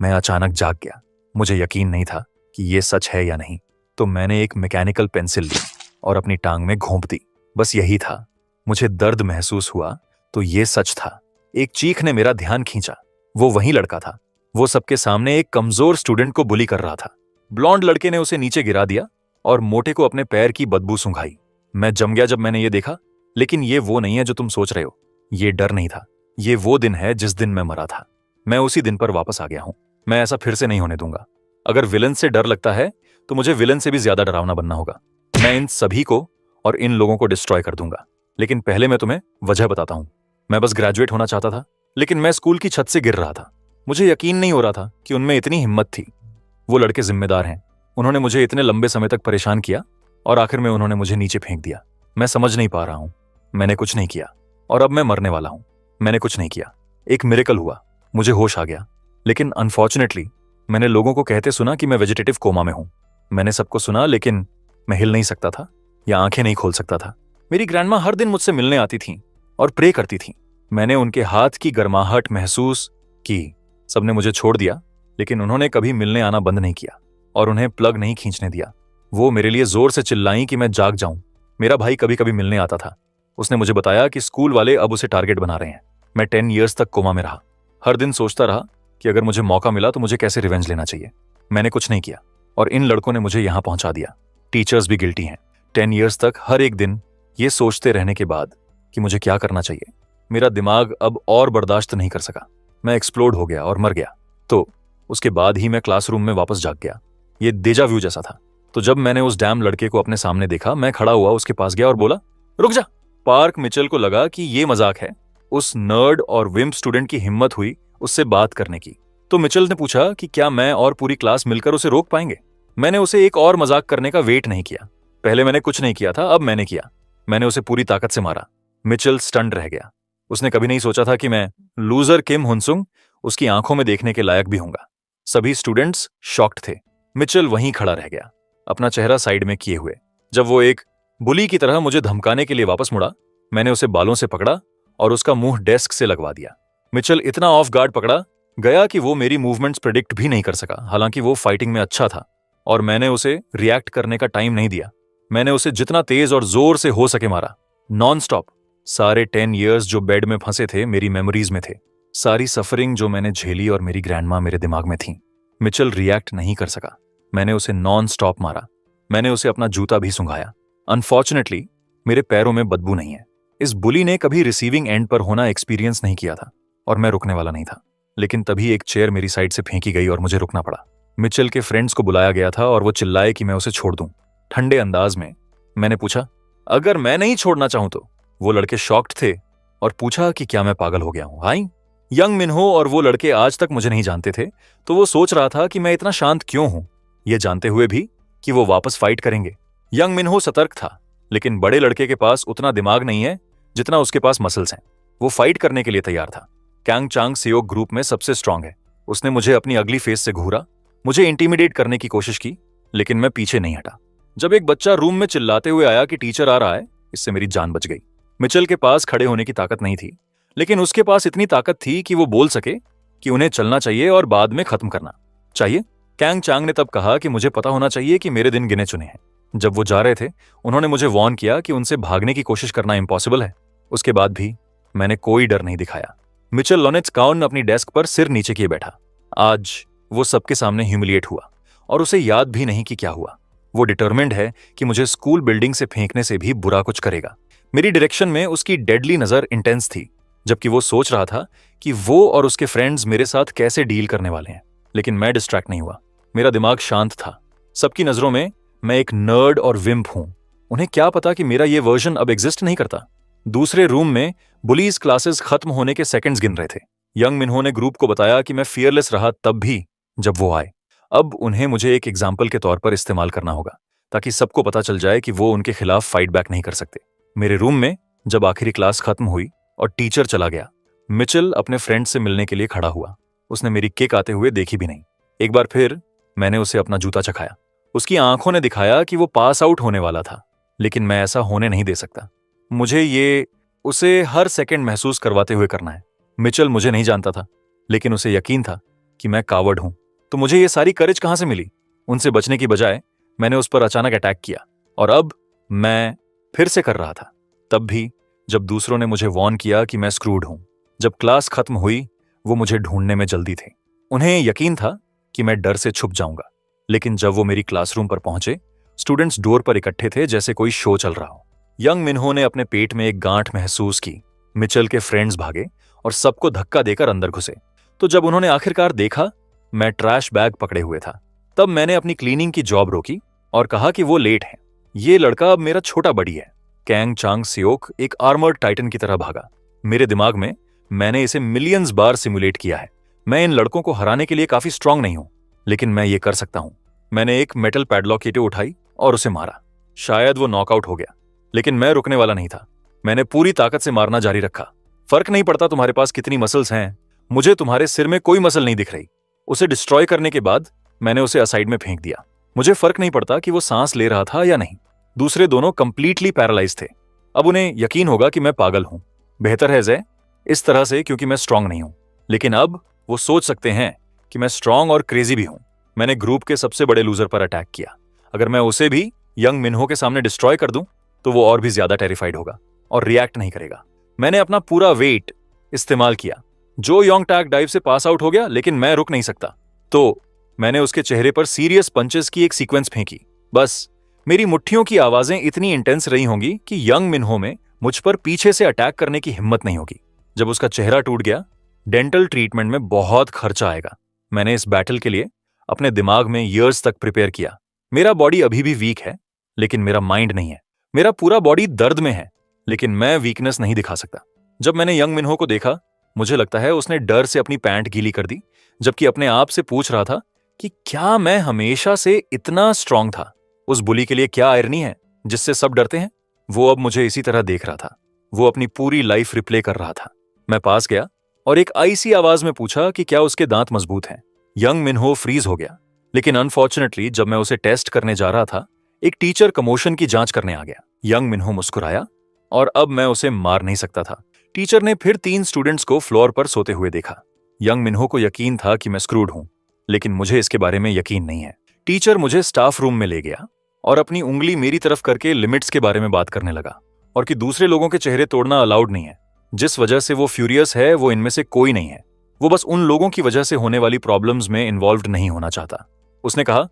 मैं अचानक जाग गया। मुझे यकीन नहीं था कि ये सच है या नहीं। तो मैंने एक मैकेनिकल पेंसिल ली और अपनी टांग में घोंप दी। बस यही था। मुझे दर्द महसूस हुआ तो ये सच था। एक चीख ने मेरा ध्यान खींचा। वो वही लड़का था। वो सबके सामने एक कमजोर स्टूडेंट को बुली कर रहा था। ब्लॉन्ड लड़के ने उसे नीचे गिरा दिया और मोटे को अपने पैर की बदबू सूंघाई। मैं जम गया जब मैंने ये देखा। लेकिन ये वो नहीं है जो तुम सोच रहे हो। ये डर नहीं था। ये वो दिन है जिस दिन मैं मरा था। मैं उसी दिन पर वापस आ गया हूं। मैं ऐसा फिर से नहीं होने दूंगा। अगर विलन से डर लगता है तो मुझे विलन से भी ज्यादा डरावना बनना होगा। मैं इन सभी को और इन लोगों को डिस्ट्रॉय कर दूंगा। लेकिन पहले मैं तुम्हें वजह बताता हूं। मैं बस ग्रेजुएट होना चाहता था, लेकिन मैं स्कूल की छत से गिर रहा था। मुझे यकीन नहीं हो रहा था कि उनमें इतनी हिम्मत थी। वो लड़के जिम्मेदार हैं। उन्होंने मुझे इतने लंबे समय तक परेशान किया और आखिर में उन्होंने मुझे नीचे फेंक दिया। मैं समझ नहीं पा रहा हूं। मैंने कुछ नहीं किया और अब मैं मरने वाला हूं। मैंने कुछ नहीं किया। एक मिरेकल हुआ, मुझे होश आ गया। लेकिन अनफॉर्चुनेटली मैंने लोगों को कहते सुना कि मैं वेजिटेटिव कोमा में हूं। मैंने सबको सुना, लेकिन मैं हिल नहीं सकता था या आंखें नहीं खोल सकता था। मेरी ग्रैंडमा हर दिन मुझसे मिलने आती थीं और प्रे करती थीं। मैंने उनके हाथ की गर्माहट महसूस की। सबने मुझे छोड़ दिया, लेकिन उन्होंने कभी मिलने आना बंद नहीं किया और उन्हें प्लग नहीं खींचने दिया। वो मेरे लिए जोर से चिल्लाईं कि मैं जाग जाऊं। मेरा भाई कभी कभी मिलने आता था। उसने मुझे बताया कि स्कूल वाले अब उसे टारगेट बना रहे हैं। मैं 10 ईयर्स तक कोमा में रहा। हर दिन सोचता रहा कि अगर मुझे मौका मिला तो मुझे कैसे रिवेंज लेना चाहिए। मैंने कुछ नहीं किया और इन लड़कों ने मुझे यहां पहुंचा दिया। टीचर्स भी गिल्टी हैं। 10 ईयर्स तक हर एक दिन ये सोचते रहने के बाद कि मुझे क्या करना चाहिए, मेरा दिमाग अब और बर्दाश्त नहीं कर सका। मैं एक्सप्लोड हो गया और मर गया। तो उसके बाद ही मैं क्लासरूम में वापस जाग गया। ये डेजा व्यू जैसा था। तो जब मैंने उस डैम लड़के को अपने सामने देखा, मैं खड़ा हुआ उसके पास गया और बोला, रुक जा। पार्क मिचेल को लगा कि ये मजाक है। उस नर्ड और विम्प स्टूडेंट की हिम्मत हुई उससे बात करने की। तो मिचेल ने पूछा कि क्या मैं और पूरी क्लास मिलकर उसे रोक पाएंगे। मैंने उसे एक और मजाक करने का वेट नहीं किया। पहले मैंने कुछ नहीं किया था, अब मैंने किया। मैंने उसे पूरी ताकत से मारा। मिचेल स्टन्ड रह गया। उसने कभी नहीं सोचा था कि मैं लूजर किम हुनसुंग उसकी आंखों में देखने के लायक भी होऊंगा। सभी स्टूडेंट्स शॉक्ड थे। मिचेल वहीं खड़ा रह गया, अपना चेहरा साइड में किए हुए। जब वो एक बुली की तरह मुझे धमकाने के लिए वापस मुड़ा, मैंने उसे बालों से पकड़ा और उसका मुंह डेस्क से लगवा दिया। मिचेल इतना ऑफ गार्ड पकड़ा गया कि वो मेरी मूवमेंट्स प्रेडिक्ट भी नहीं कर सका। हालांकि वो फाइटिंग में अच्छा था और मैंने उसे रिएक्ट करने का टाइम नहीं दिया। मैंने उसे जितना तेज और जोर से हो सके मारा, नॉन स्टॉप। सारे 10 ईयर्स जो बेड में फंसे थे मेरी मेमोरीज में थे। सारी सफरिंग जो मैंने झेली और मेरी ग्रैंडमा मेरे दिमाग में थी। मिचेल रिएक्ट नहीं कर सका। मैंने उसे नॉन स्टॉप मारा। मैंने उसे अपना जूता भी सुंघाया। अनफॉर्चुनेटली मेरे पैरों में बदबू नहीं है। इस बुली ने कभी रिसीविंग एंड पर होना एक्सपीरियंस नहीं किया था और मैं रुकने वाला नहीं था। लेकिन तभी एक चेयर मेरी साइड से फेंकी गई और मुझे रुकना पड़ा। मिचेल के फ्रेंड्स को बुलाया गया था और वो चिल्लाए कि मैं उसे छोड़ दूं। ठंडे अंदाज में मैंने पूछा, अगर मैं नहीं छोड़ना चाहूं तो? वो लड़के शॉक्ड थे और पूछा कि क्या मैं पागल हो गया हूं। हाई यंग मिनहो और वो लड़के आज तक मुझे नहीं जानते थे, तो वो सोच रहा था कि मैं इतना शांत क्यों हूं, ये जानते हुए भी कि वो वापस फाइट करेंगे। यंग मिनहो सतर्क था, लेकिन बड़े लड़के के पास उतना दिमाग नहीं है जितना उसके पास मसल्स हैं। वो फाइट करने के लिए तैयार था। कैंग चांग सियोक ग्रुप में सबसे स्ट्रांग है। उसने मुझे अपनी अगली फेस से घूरा, मुझे इंटिमिडेट करने की कोशिश की, लेकिन मैं पीछे नहीं हटा। जब एक बच्चा रूम में चिल्लाते हुए आया कि टीचर आ रहा है, इससे मेरी जान बच गई। मिचेल के पास खड़े होने की ताकत नहीं थी, लेकिन उसके पास इतनी ताकत थी कि वो बोल सके कि उन्हें चलना चाहिए और बाद में खत्म करना चाहिए। कैंग चांग ने तब कहा कि मुझे पता होना चाहिए कि मेरे दिन गिने चुने हैं। जब वो जा रहे थे, उन्होंने मुझे वार्न किया कि उनसे भागने की कोशिश करना इम्पॉसिबल है। उसके बाद भी मैंने कोई डर नहीं दिखाया। मिचेल लोनेट्स-काउन अपनी डेस्क पर सिर नीचे किए बैठा। आज वो सबके सामने ह्यूमिलिएट हुआ और उसे याद भी नहीं कि क्या हुआ। वो डिटरमिन्ड है कि मुझे स्कूल बिल्डिंग से फेंकने से भी बुरा कुछ करेगा। मेरी डायरेक्शन में उसकी डेडली नजर इंटेंस थी, जबकि वो सोच रहा था कि वो और उसके फ्रेंड्स मेरे साथ कैसे डील करने वाले हैं। लेकिन मैं डिस्ट्रैक्ट नहीं हुआ। मेरा दिमाग शांत था। सबकी नजरों में मैं एक नर्ड और विम्प हूं। उन्हें क्या पता कि मेरा ये वर्जन अब एग्जिस्ट नहीं करता। दूसरे रूम में बुलीज क्लासेस खत्म होने के सेकंड्स गिन रहे थे। यंग मिन्हो ने ग्रुप को बताया कि मैं फियरलेस रहा तब भी जब वो आए। अब उन्हें मुझे एक एग्जाम्पल के तौर पर इस्तेमाल करना होगा, ताकि सबको पता चल जाए कि वो उनके खिलाफ फाइट बैक नहीं कर सकते। मेरे रूम में जब आखिरी क्लास खत्म हुई और टीचर चला गया, मिचेल अपने फ्रेंड से मिलने के लिए खड़ा हुआ। उसने मेरी किक आते हुए देखी भी नहीं। एक बार फिर मैंने उसे अपना जूता चखाया। उसकी आंखों ने दिखाया कि वो पास आउट होने वाला था, लेकिन मैं ऐसा होने नहीं दे सकता। मुझे ये उसे हर सेकंड महसूस करवाते हुए करना है। मिचेल मुझे नहीं जानता था, लेकिन उसे यकीन था कि मैं कावर्ड हूं। तो मुझे ये सारी करेज कहां से मिली? उनसे बचने की बजाय मैंने उस पर अचानक अटैक किया, और अब मैं फिर से कर रहा था। तब भी जब दूसरों ने मुझे वॉर्न किया कि मैं स्क्रूड हूं। जब क्लास खत्म हुई, वो मुझे ढूंढने में जल्दी थे। उन्हें यकीन था कि मैं डर से छुप जाऊंगा, लेकिन जब वो मेरी क्लासरूम पर पहुंचे, स्टूडेंट्स डोर पर इकट्ठे थे जैसे कोई शो चल रहा हो। यंग मिन्हो ने अपने पेट में एक गांठ महसूस की। मिचेल के फ्रेंड्स भागे और सबको धक्का देकर अंदर घुसे। तो जब उन्होंने आखिरकार देखा मैं ट्रैश बैग पकड़े हुए था, तब मैंने अपनी क्लीनिंग की जॉब रोकी और कहा कि वो लेट है। ये लड़का अब मेरा छोटा बड़ी है। कैंग चांग सियोक एक आर्मर्ड टाइटन की तरह भागा। मेरे दिमाग में मैंने इसे मिलियंस बार सिमुलेट किया है। मैं इन लड़कों को हराने के लिए काफी स्ट्रांग नहीं हूं, लेकिन मैं ये कर सकता हूं। मैंने एक मेटल पैडलॉक ईंटें उठाई और उसे मारा। शायद वो नॉकआउट हो गया, लेकिन मैं रुकने वाला नहीं था। मैंने पूरी ताकत से मारना जारी रखा। फर्क नहीं पड़ता तुम्हारे पास कितनी मसल्स हैं, मुझे तुम्हारे सिर में कोई मसल नहीं दिख रही। उसे डिस्ट्रॉय करने के बाद मैंने उसे असाइड में फेंक दिया। मुझे फर्क नहीं पड़ता कि वो सांस ले रहा था या नहीं। दूसरे दोनों कंप्लीटली पैरालाइज थे। अब उन्हें यकीन होगा कि मैं पागल हूं। बेहतर है जय, इस तरह से, क्योंकि मैं स्ट्रांग नहीं हूं। लेकिन अब वो सोच सकते हैं कि मैं स्ट्रांग और क्रेजी भी हूं। मैंने ग्रुप के सबसे बड़े लूजर पर अटैक किया। अगर मैं उसे भी यंग मिन्हो के सामने डिस्ट्रॉय कर दूं, तो वो और भी ज्यादा टेरिफाइड होगा और रिएक्ट नहीं करेगा। मैंने अपना पूरा वेट इस्तेमाल किया। जो योंग टैग डाइव से पास आउट हो गया, लेकिन मैं रुक नहीं सकता। तो मैंने उसके चेहरे पर सीरियस पंचेस की एक सीक्वेंस फेंकी। बस मेरी मुट्ठियों की आवाजें इतनी इंटेंस रही होंगी कि यंग मिन्हो में मुझ पर पीछे से अटैक करने की हिम्मत नहीं होगी। जब उसका चेहरा टूट गया, डेंटल ट्रीटमेंट में बहुत खर्चा आएगा। मैंने इस बैटल के लिए अपने दिमाग में ईयर्स तक प्रिपेयर किया। मेरा बॉडी अभी भी वीक है, लेकिन मेरा माइंड नहीं है। मेरा पूरा बॉडी दर्द में है, लेकिन मैं वीकनेस नहीं दिखा सकता। जब मैंने यंग मिन्हो को देखा, मुझे लगता है उसने डर से अपनी पैंट गीली कर दी, जबकि अपने आप से पूछ रहा था कि क्या मैं हमेशा से इतना स्ट्रांग था। उस बुली के लिए क्या आयरनी है जिससे सब डरते हैं। वो अब मुझे इसी तरह देख रहा था। वो अपनी पूरी लाइफ रिप्ले कर रहा था। मैं पास गया और एक आईसी आवाज में पूछा कि क्या उसके दांत मजबूत हैं। यंग मिन्हो फ्रीज हो गया, लेकिन अनफॉर्चुनेटली जब मैं उसे टेस्ट करने जा रहा था, एक टीचर कमोशन की जांच करने आ गया। यंग मिन्हो मुस्कुराया और अब मैं उसे मार नहीं सकता था। टीचर ने फिर 3 स्टूडेंट्स को फ्लोर पर सोते हुए देखा। यंग मिन्हो को यकीन था कि मैं स्क्रूड हूं, लेकिन मुझे इसके बारे में यकीन नहीं है। टीचर मुझे स्टाफ रूम में ले गया और अपनी उंगली मेरी तरफ करके लिमिट्स के बारे में बात करने लगा, और कि दूसरे लोगों के चेहरे तोड़ना अलाउड नहीं है। जिस वजह से वो फ्यूरियस है, वो इनमें से कोई नहीं है। वो बस उन लोगों की वजह से होने वाली प्रॉब्लम्स में इन्वॉल्व्ड नहीं होना चाहता। उसने कहा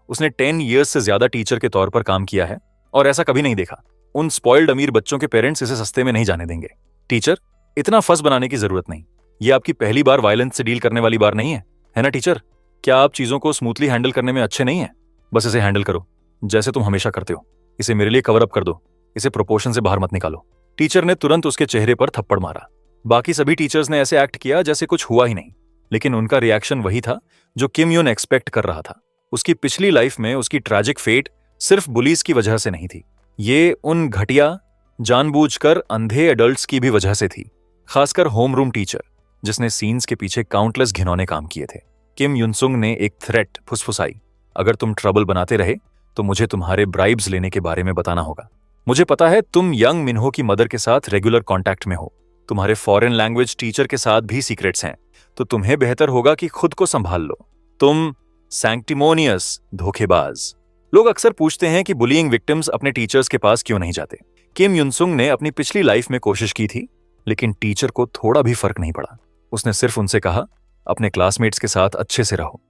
उसने 10 ईयर्स से ज्यादा टीचर के तौर पर काम किया है और ऐसा कभी नहीं देखा। उन स्पॉइल्ड अमीर बच्चों के पेरेंट्स इसे सस्ते में नहीं जाने देंगे। टीचर, इतना फस बनाने की जरूरत नहीं। ये आपकी पहली बार वायलेंस से डील करने वाली बार नहीं है ना टीचर? क्या आप चीजों को स्मूथली हैंडल करने में अच्छे नहीं हैं? बस इसे हैंडल करो जैसे तुम हमेशा करते हो। इसे मेरे लिए कवर अप कर दो। इसे प्रोपोर्शन से बाहर मत निकालो। टीचर ने तुरंत उसके चेहरे पर थप्पड़ मारा। बाकी सभी टीचर्स ने ऐसे एक्ट किया जैसे कुछ हुआ ही नहीं, लेकिन उनका रिएक्शन वही था जो किम यून एक्सपेक्ट कर रहा था। उसकी पिछली लाइफ में उसकी ट्रैजिक फेट सिर्फ बुलीज की वजह से नहीं थी, ये उन घटिया, जानबूझकर अंधे एडल्ट्स की भी वजह से थी। खासकर होम रूम टीचर, जिसने सीन्स के पीछे काउंटलेस घिनौने काम किए थे। किम युनसुंग ने एक थ्रेट फुसफुसाई, अगर तुम ट्रबल बनाते रहे तो मुझे तुम्हारे ब्राइब्स लेने के बारे में बताना होगा। मुझे पता है तुम यंग मिन्हो की मदर के साथ रेगुलर कांटेक्ट में हो। तुम्हारे फॉरेन लैंग्वेज टीचर के साथ भी सीक्रेट्स हैं, तो तुम्हें बेहतर होगा कि खुद को संभाल लो। तुम सैंक्टिमोनियस धोखेबाज। लोग अक्सर पूछते हैं कि बुलिंग विक्टिम्स अपने टीचर्स के पास क्यों नहीं जाते। किम युनसुंग ने अपनी पिछली लाइफ में कोशिश की थी, लेकिन टीचर को थोड़ा भी फर्क नहीं पड़ा। उसने सिर्फ उनसे कहा, अपने क्लासमेट्स के साथ अच्छे से रहो।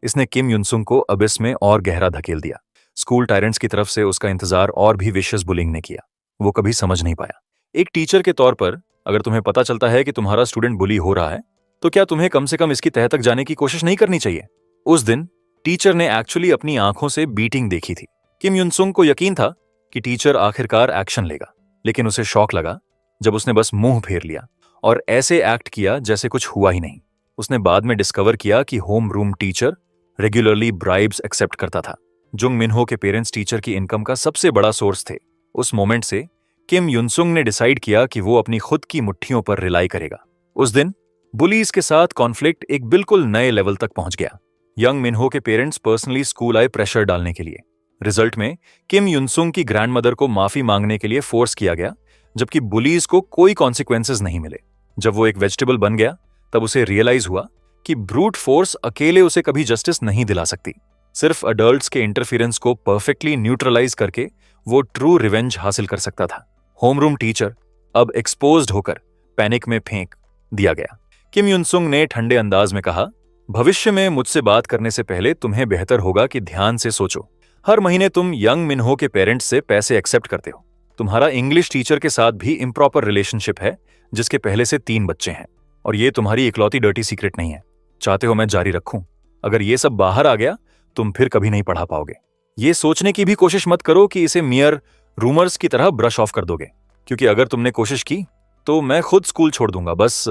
इसने किम युनसुंग को अबिस में और गहरा धकेल दिया। स्कूल टायरेंट्स की तरफ से उसका इंतजार और भी विशियस बुलिंग ने किया। वो कभी समझ नहीं पाया। एक टीचर के तौर पर अगर तुम्हें पता चलता है कि तुम्हारा स्टूडेंट बुली हो रहा है, तो क्या तुम्हें कम से कम इसकी तह तक जाने की कोशिश नहीं करनी चाहिए? उस दिन टीचर ने एक्चुअली अपनी आंखों से बीटिंग देखी थी। किम युनसुंग को यकीन था कि टीचर आखिरकार एक्शन लेगा, लेकिन उसे शॉक लगा जब उसने बस मुंह फेर लिया और ऐसे एक्ट किया जैसे कुछ हुआ ही नहीं। उसने बाद में डिस्कवर किया कि home room teacher regularly bribes accept करता था। जुंग मिन्हो के पेरेंट्स टीचर की इनकम का सबसे बड़ा सोर्स थे। उस मोमेंट से किम युनसुंग ने डिसाइड किया कि वो अपनी खुद की मुट्ठियों पर रिलाई करेगा। उस दिन बुलीज के साथ कॉन्फ्लिक्ट एक बिल्कुल नए लेवल तक पहुंच गया। यंग मिन्हो के पेरेंट्स पर्सनली स्कूल आए प्रेशर डालने के लिए। रिजल्ट में किम युनसुंग की ग्रैंडमदर को माफी मांगने के लिए फोर्स किया गया, जबकि बुलीज को कोई कॉन्सिक्वेंसेस नहीं मिले। जब वो एक वेजिटेबल बन गया, तब उसे रियलाइज हुआ कि ब्रूट फोर्स अकेले उसे कभी जस्टिस नहीं दिला सकती। सिर्फ अडल्ट्स के इंटरफेरेंस को परफेक्टली न्यूट्रलाइज करके वो ट्रू रिवेंज हासिल कर सकता था। होमरूम टीचर अब एक्सपोज्ड होकर पैनिक में फेंक दिया गया। किम युनसुंग ने ठंडे अंदाज में कहा, भविष्य में मुझसे बात करने से पहले तुम्हें बेहतर होगा कि ध्यान से सोचो। हर महीने तुम यंग मिनहो के पेरेंट्स से पैसे एक्सेप्ट करते हो। तुम्हारा इंग्लिश टीचर के साथ भी इम्प्रॉपर रिलेशनशिप है, जिसके पहले से 3 बच्चे हैं, और ये तुम्हारी इकलौती डर्टी सीक्रेट नहीं है। चाहते हो मैं जारी रखूं? अगर ये सब बाहर आ गया तुम फिर कभी नहीं पढ़ा पाओगे। ये सोचने की भी कोशिश मत करो कि इसे मियर रूमर्स की तरह ब्रश ऑफ कर दोगे, क्योंकि अगर तुमने कोशिश की तो मैं खुद स्कूल छोड़ दूंगा, बस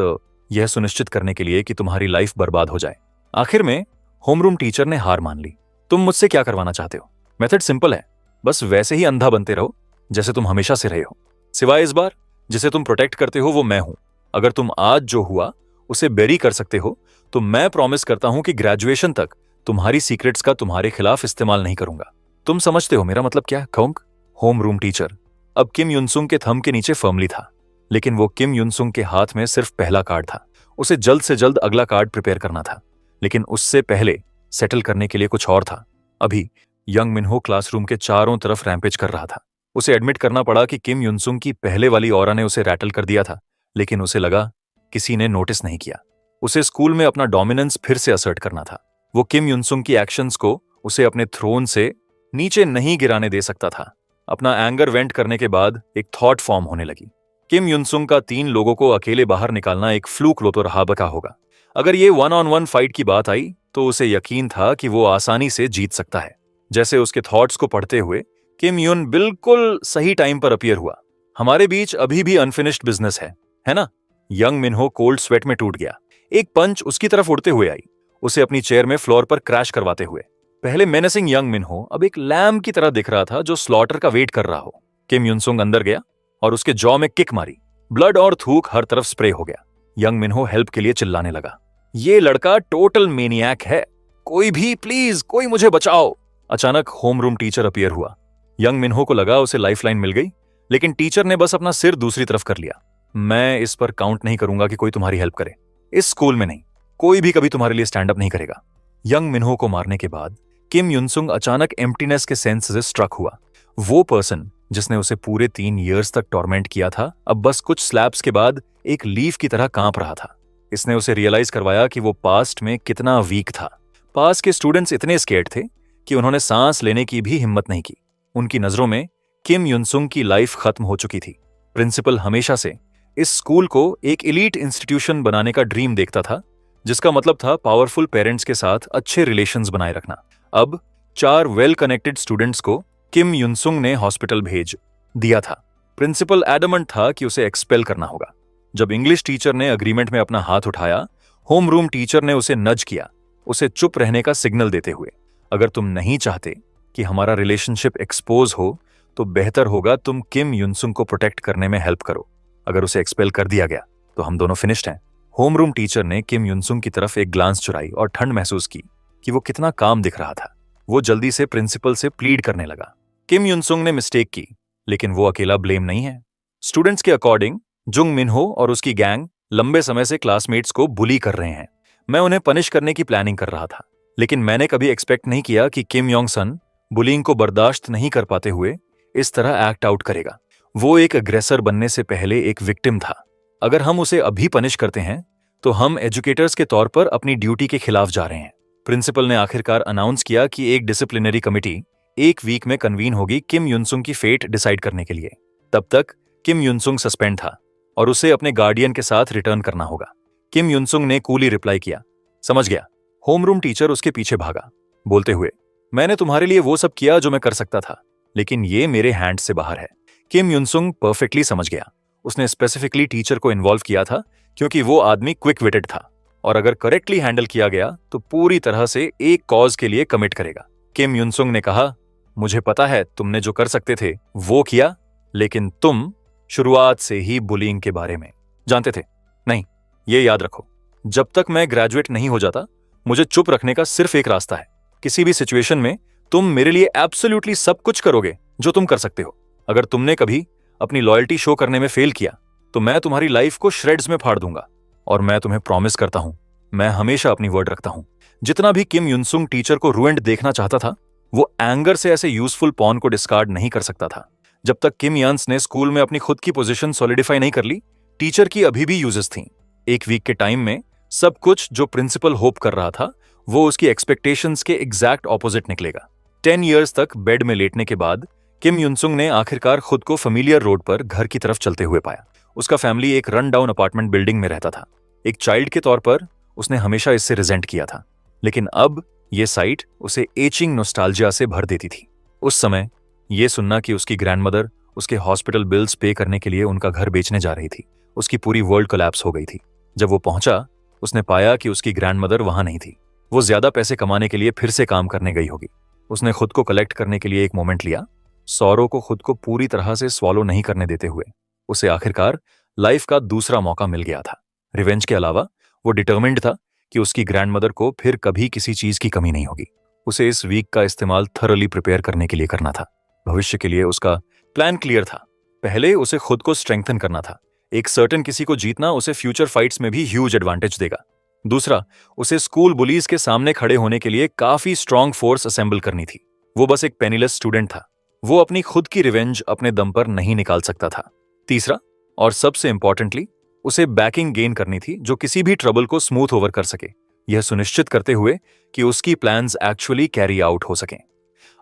यह सुनिश्चित करने के लिए कि तुम्हारी लाइफ बर्बाद हो जाए। आखिर में होमरूम टीचर ने हार मान ली। तुम मुझसे क्या करवाना चाहते हो? मेथड सिंपल है, बस वैसे ही अंधा बनते रहो जैसे तुम हमेशा से रहे हो। सिवाय इस बार जिसे तुम प्रोटेक्ट करते हो वो मैं हूं। अगर तुम आज जो हुआ उसे बेरी कर सकते हो तो मैं प्रॉमिस करता हूं कि ग्रेजुएशन तक तुम्हारी सीक्रेट्स का तुम्हारे खिलाफ इस्तेमाल नहीं करूंगा। तुम समझते हो मेरा मतलब क्या है, खोंग? होमरूम टीचर अब किम युनसुंग के थंब के नीचे फर्मली था, लेकिन वो किम युनसुंग के हाथ में सिर्फ पहला कार्ड था। उसे जल्द से जल्द अगला कार्ड प्रिपेयर करना था, लेकिन उससे पहले सेटल करने के लिए कुछ और था। अभी यंग मिनहो क्लासरूम के चारों तरफ रैम्पेज कर रहा था। उसे एडमिट करना पड़ा कि किम युनसुंग की पहले वाली ऑरा ने उसे रैटल कर दिया था, लेकिन उसे लगा किसी ने नोटिस नहीं किया। उसे स्कूल में अपना डोमिनेंस फिर से असर्ट करना था। वो किम युनसुंग की एक्शंस को उसे अपने थ्रोन से नीचे नहीं गिराने दे सकता था। अपना एंगर वेंट करने के बाद एक थॉट फॉर्म होने लगी। किम युनसुंग का 3 लोगों को अकेले बाहर निकालना एक फ्लूक तो रहा बका होगा। अगर ये 1-on-1 फाइट की बात आई तो उसे यकीन था कि वो आसानी से जीत सकता है। जैसे उसके थॉट्स को पढ़ते हुए किम युन बिल्कुल सही टाइम पर अपीयर हुआ। हमारे बीच अभी भी अनफिनिश्ड बिजनेस है ना? यंग मिनहो कोल्ड स्वेट में टूट गया। एक पंच उसकी तरफ उड़ते हुए आई, उसे अपनी चेयर में फ्लोर पर क्रैश करवाते हुए। पहले मेनेसिंग यंग मिनहो अब एक लैम की तरह दिख रहा था जो स्लॉटर का वेट कर रहा हो। किम युनसुंग अंदर गया और उसके जॉ में किक मारी। ब्लड और थूक हर तरफ स्प्रे हो गया। यंग मिनहो हेल्प के लिए चिल्लाने लगा, ये लड़का टोटल मेनियक है, कोई भी प्लीज, कोई मुझे बचाओ। अचानक होमरूम टीचर अपीयर हुआ। यंग मिनहो को लगा उसे लाइफलाइन मिल गई, लेकिन टीचर ने बस अपना सिर दूसरी तरफ कर लिया। मैं इस पर काउंट नहीं करूंगा कि कोई तुम्हारी हेल्प करे। इस स्कूल में नहीं, कोई भी कभी तुम्हारे लिए स्टैंड अप नहीं करेगा। यंग मिनहो को मारने के बाद किम युनसुंग अचानक एम्प्टीनेस के सेंस से स्ट्रक हुआ। वो पर्सन जिसने उसे पूरे 3 इयर्स तक टॉर्मेंट किया था, अब बस कुछ स्लैप्स के बाद एक लीफ की तरह कांप रहा था। इसने उसे रियलाइज करवाया कि वो पास्ट में कितना वीक था। पास के स्टूडेंट्स इतने स्केर्ड थे कि उन्होंने सांस लेने की भी हिम्मत नहीं की। उनकी नजरों में किम युनसुंग की लाइफ खत्म हो चुकी थी। प्रिंसिपल हमेशा से इस स्कूल को एक एलीट इंस्टीट्यूशन बनाने का ड्रीम देखता था, जिसका मतलब था पावरफुल पेरेंट्स के साथ अच्छे रिलेशंस बनाए रखना। अब 4 वेल कनेक्टेड स्टूडेंट्स को किम युनसुंग ने हॉस्पिटल भेज दिया था। प्रिंसिपल एडमंट था कि उसे एक्सपेल करना होगा। जब इंग्लिश टीचर ने अग्रीमेंट में अपना हाथ उठाया, होम रूम टीचर ने उसे नज किया, उसे चुप रहने का सिग्नल देते हुए। अगर तुम नहीं चाहते कि हमारा रिलेशनशिप एक्सपोज हो तो बेहतर होगा तुम किम युनसुंग को प्रोटेक्ट करने में हेल्प करो। अगर उसे एक्सपेल कर दिया गया तो हम दोनों फिनिश्ड हैं। होम रूम टीचर ने किम युनसुंग की तरफ एक ग्लांस चुराई और ठंड महसूस की कि वो कितना काम दिख रहा था। वो जल्दी से प्रिंसिपल से प्लीड करने लगा। किम युनसुंग ने मिस्टेक की, लेकिन वो अकेला ब्लेम नहीं है। स्टूडेंट्स के अकॉर्डिंग जुंग मिनहो और उसकी गैंग लंबे समय से क्लासमेट्स को बुली कर रहे हैं। मैं उन्हें पनिश करने की प्लानिंग कर रहा था, लेकिन मैंने कभी एक्सपेक्ट नहीं किया कि किम योंग सन बुलिंग को बर्दाश्त नहीं कर पाते हुए इस तरह एक्ट आउट करेगा। वो एक अग्रेसर बनने से पहले एक विक्टिम था। अगर हम उसे अभी पनिश करते हैं तो हम एजुकेटर्स के तौर पर अपनी ड्यूटी के खिलाफ जा रहे हैं। प्रिंसिपल ने आखिरकार अनाउंस किया कि एक डिसिप्लिनरी कमिटी 1 वीक में कन्वीन होगी किम युनसुंग की फेट डिसाइड करने के लिए। तब तक किम युनसुंग सस्पेंड था और उसे अपने गार्डियन के साथ रिटर्न करना होगा। किम युनसुंग ने कूली रिप्लाई किया, समझ गया। होमरूम टीचर उसके पीछे भागा, बोलते हुए, मैंने तुम्हारे लिए वो सब किया जो मैं कर सकता था, लेकिन ये मेरे हैंड से बाहर है। किम युनसुंग परफेक्टली समझ गया। उसने स्पेसिफिकली टीचर को इन्वॉल्व किया था क्योंकि वो आदमी क्विक विटेड था और अगर करेक्टली हैंडल किया गया तो पूरी तरह से एक कॉज के लिए कमिट करेगा। किम युनसुंग ने कहा, मुझे पता है तुमने जो कर सकते थे वो किया, लेकिन तुम शुरुआत से ही बुलिंग के बारे में जानते थे। नहीं, ये याद रखो, जब तक मैं ग्रेजुएट नहीं हो जाता मुझे चुप रखने का सिर्फ एक रास्ता है। किसी भी सिचुएशन में तुम मेरे लिए एब्सोल्युटली सब कुछ करोगे जो तुम कर सकते हो। अगर तुमने कभी अपनी लॉयल्टी शो करने में फेल किया तो मैं तुम्हारी लाइफ को श्रेड्स में फाड़ दूंगा और मैं तुम्हें प्रॉमिस करता हूं मैं हमेशा अपनी वर्ड रखता हूं। जितना भी किम युनसुंग टीचर को रुइंड देखना चाहता था, वो एंगर से ऐसे यूजफुल पॉन को डिस्कार्ड नहीं कर सकता था। जब तक किम यंस ने स्कूल में अपनी खुद की पोजीशन सॉलिडिफाई नहीं कर ली, टीचर की अभी भी यूजेस थीं। एक वीक के टाइम में सब कुछ जो प्रिंसिपल होप कर रहा था, वो उसकी एक्सपेक्टेशंस के एग्जैक्ट ऑपोजिट निकलेगा। 10 ईयर्स तक बेड में लेटने के बाद किम युनसुंग ने आखिरकार खुद को फेमिलियर रोड पर घर की तरफ चलते हुए पाया। उसका फैमिली एक रन डाउन अपार्टमेंट बिल्डिंग में रहता था। एक चाइल्ड के तौर पर उसने हमेशा इससे रिजेंट किया था, लेकिन अब ये साइट उसे एचिंग नॉस्टैल्जिया से भर देती थी। उस समय ये सुनना कि उसकी ग्रैंडमदर उसके हॉस्पिटल बिल्स पे करने के लिए उनका घर बेचने जा रही थी, उसकी पूरी वर्ल्ड कोलैप्स हो गई थी। जब वो पहुंचा, उसने पाया कि उसकी ग्रैंडमदर वहां नहीं थी। वो ज्यादा पैसे कमाने के लिए फिर से काम करने गई होगी। उसने खुद को कलेक्ट करने के लिए एक मोमेंट लिया, सौरों को खुद को पूरी तरह से स्वॉलो नहीं करने देते हुए। उसे आखिरकार लाइफ का दूसरा मौका मिल गया था। रिवेंज के अलावा वो डिटर्मिन्ड था कि उसकी ग्रैंडमदर को फिर कभी किसी चीज की कमी नहीं होगी। उसे इस वीक का इस्तेमाल थरली प्रिपेयर करने के लिए करना था। भविष्य के लिए उसका प्लान क्लियर था। पहले उसे खुद को स्ट्रेंथन करना था। एक सर्टेन किसी को जीतना उसे फ्यूचर फाइट्स में भी ह्यूज एडवांटेज देगा। दूसरा, उसे स्कूल बुलीज के सामने खड़े होने के लिए काफी स्ट्रांग फोर्स असेंबल करनी थी। वो बस एक पेनीलेस स्टूडेंट था। वो अपनी खुद की रिवेंज अपने दम पर नहीं निकाल सकता था। तीसरा, और सबसे इंपॉर्टेंटली, उसे बैकिंग गेन करनी थी जो किसी भी ट्रबल को स्मूथ ओवर कर सके, यह सुनिश्चित करते हुए कि उसकी प्लान्स एक्चुअली कैरी आउट हो सकें।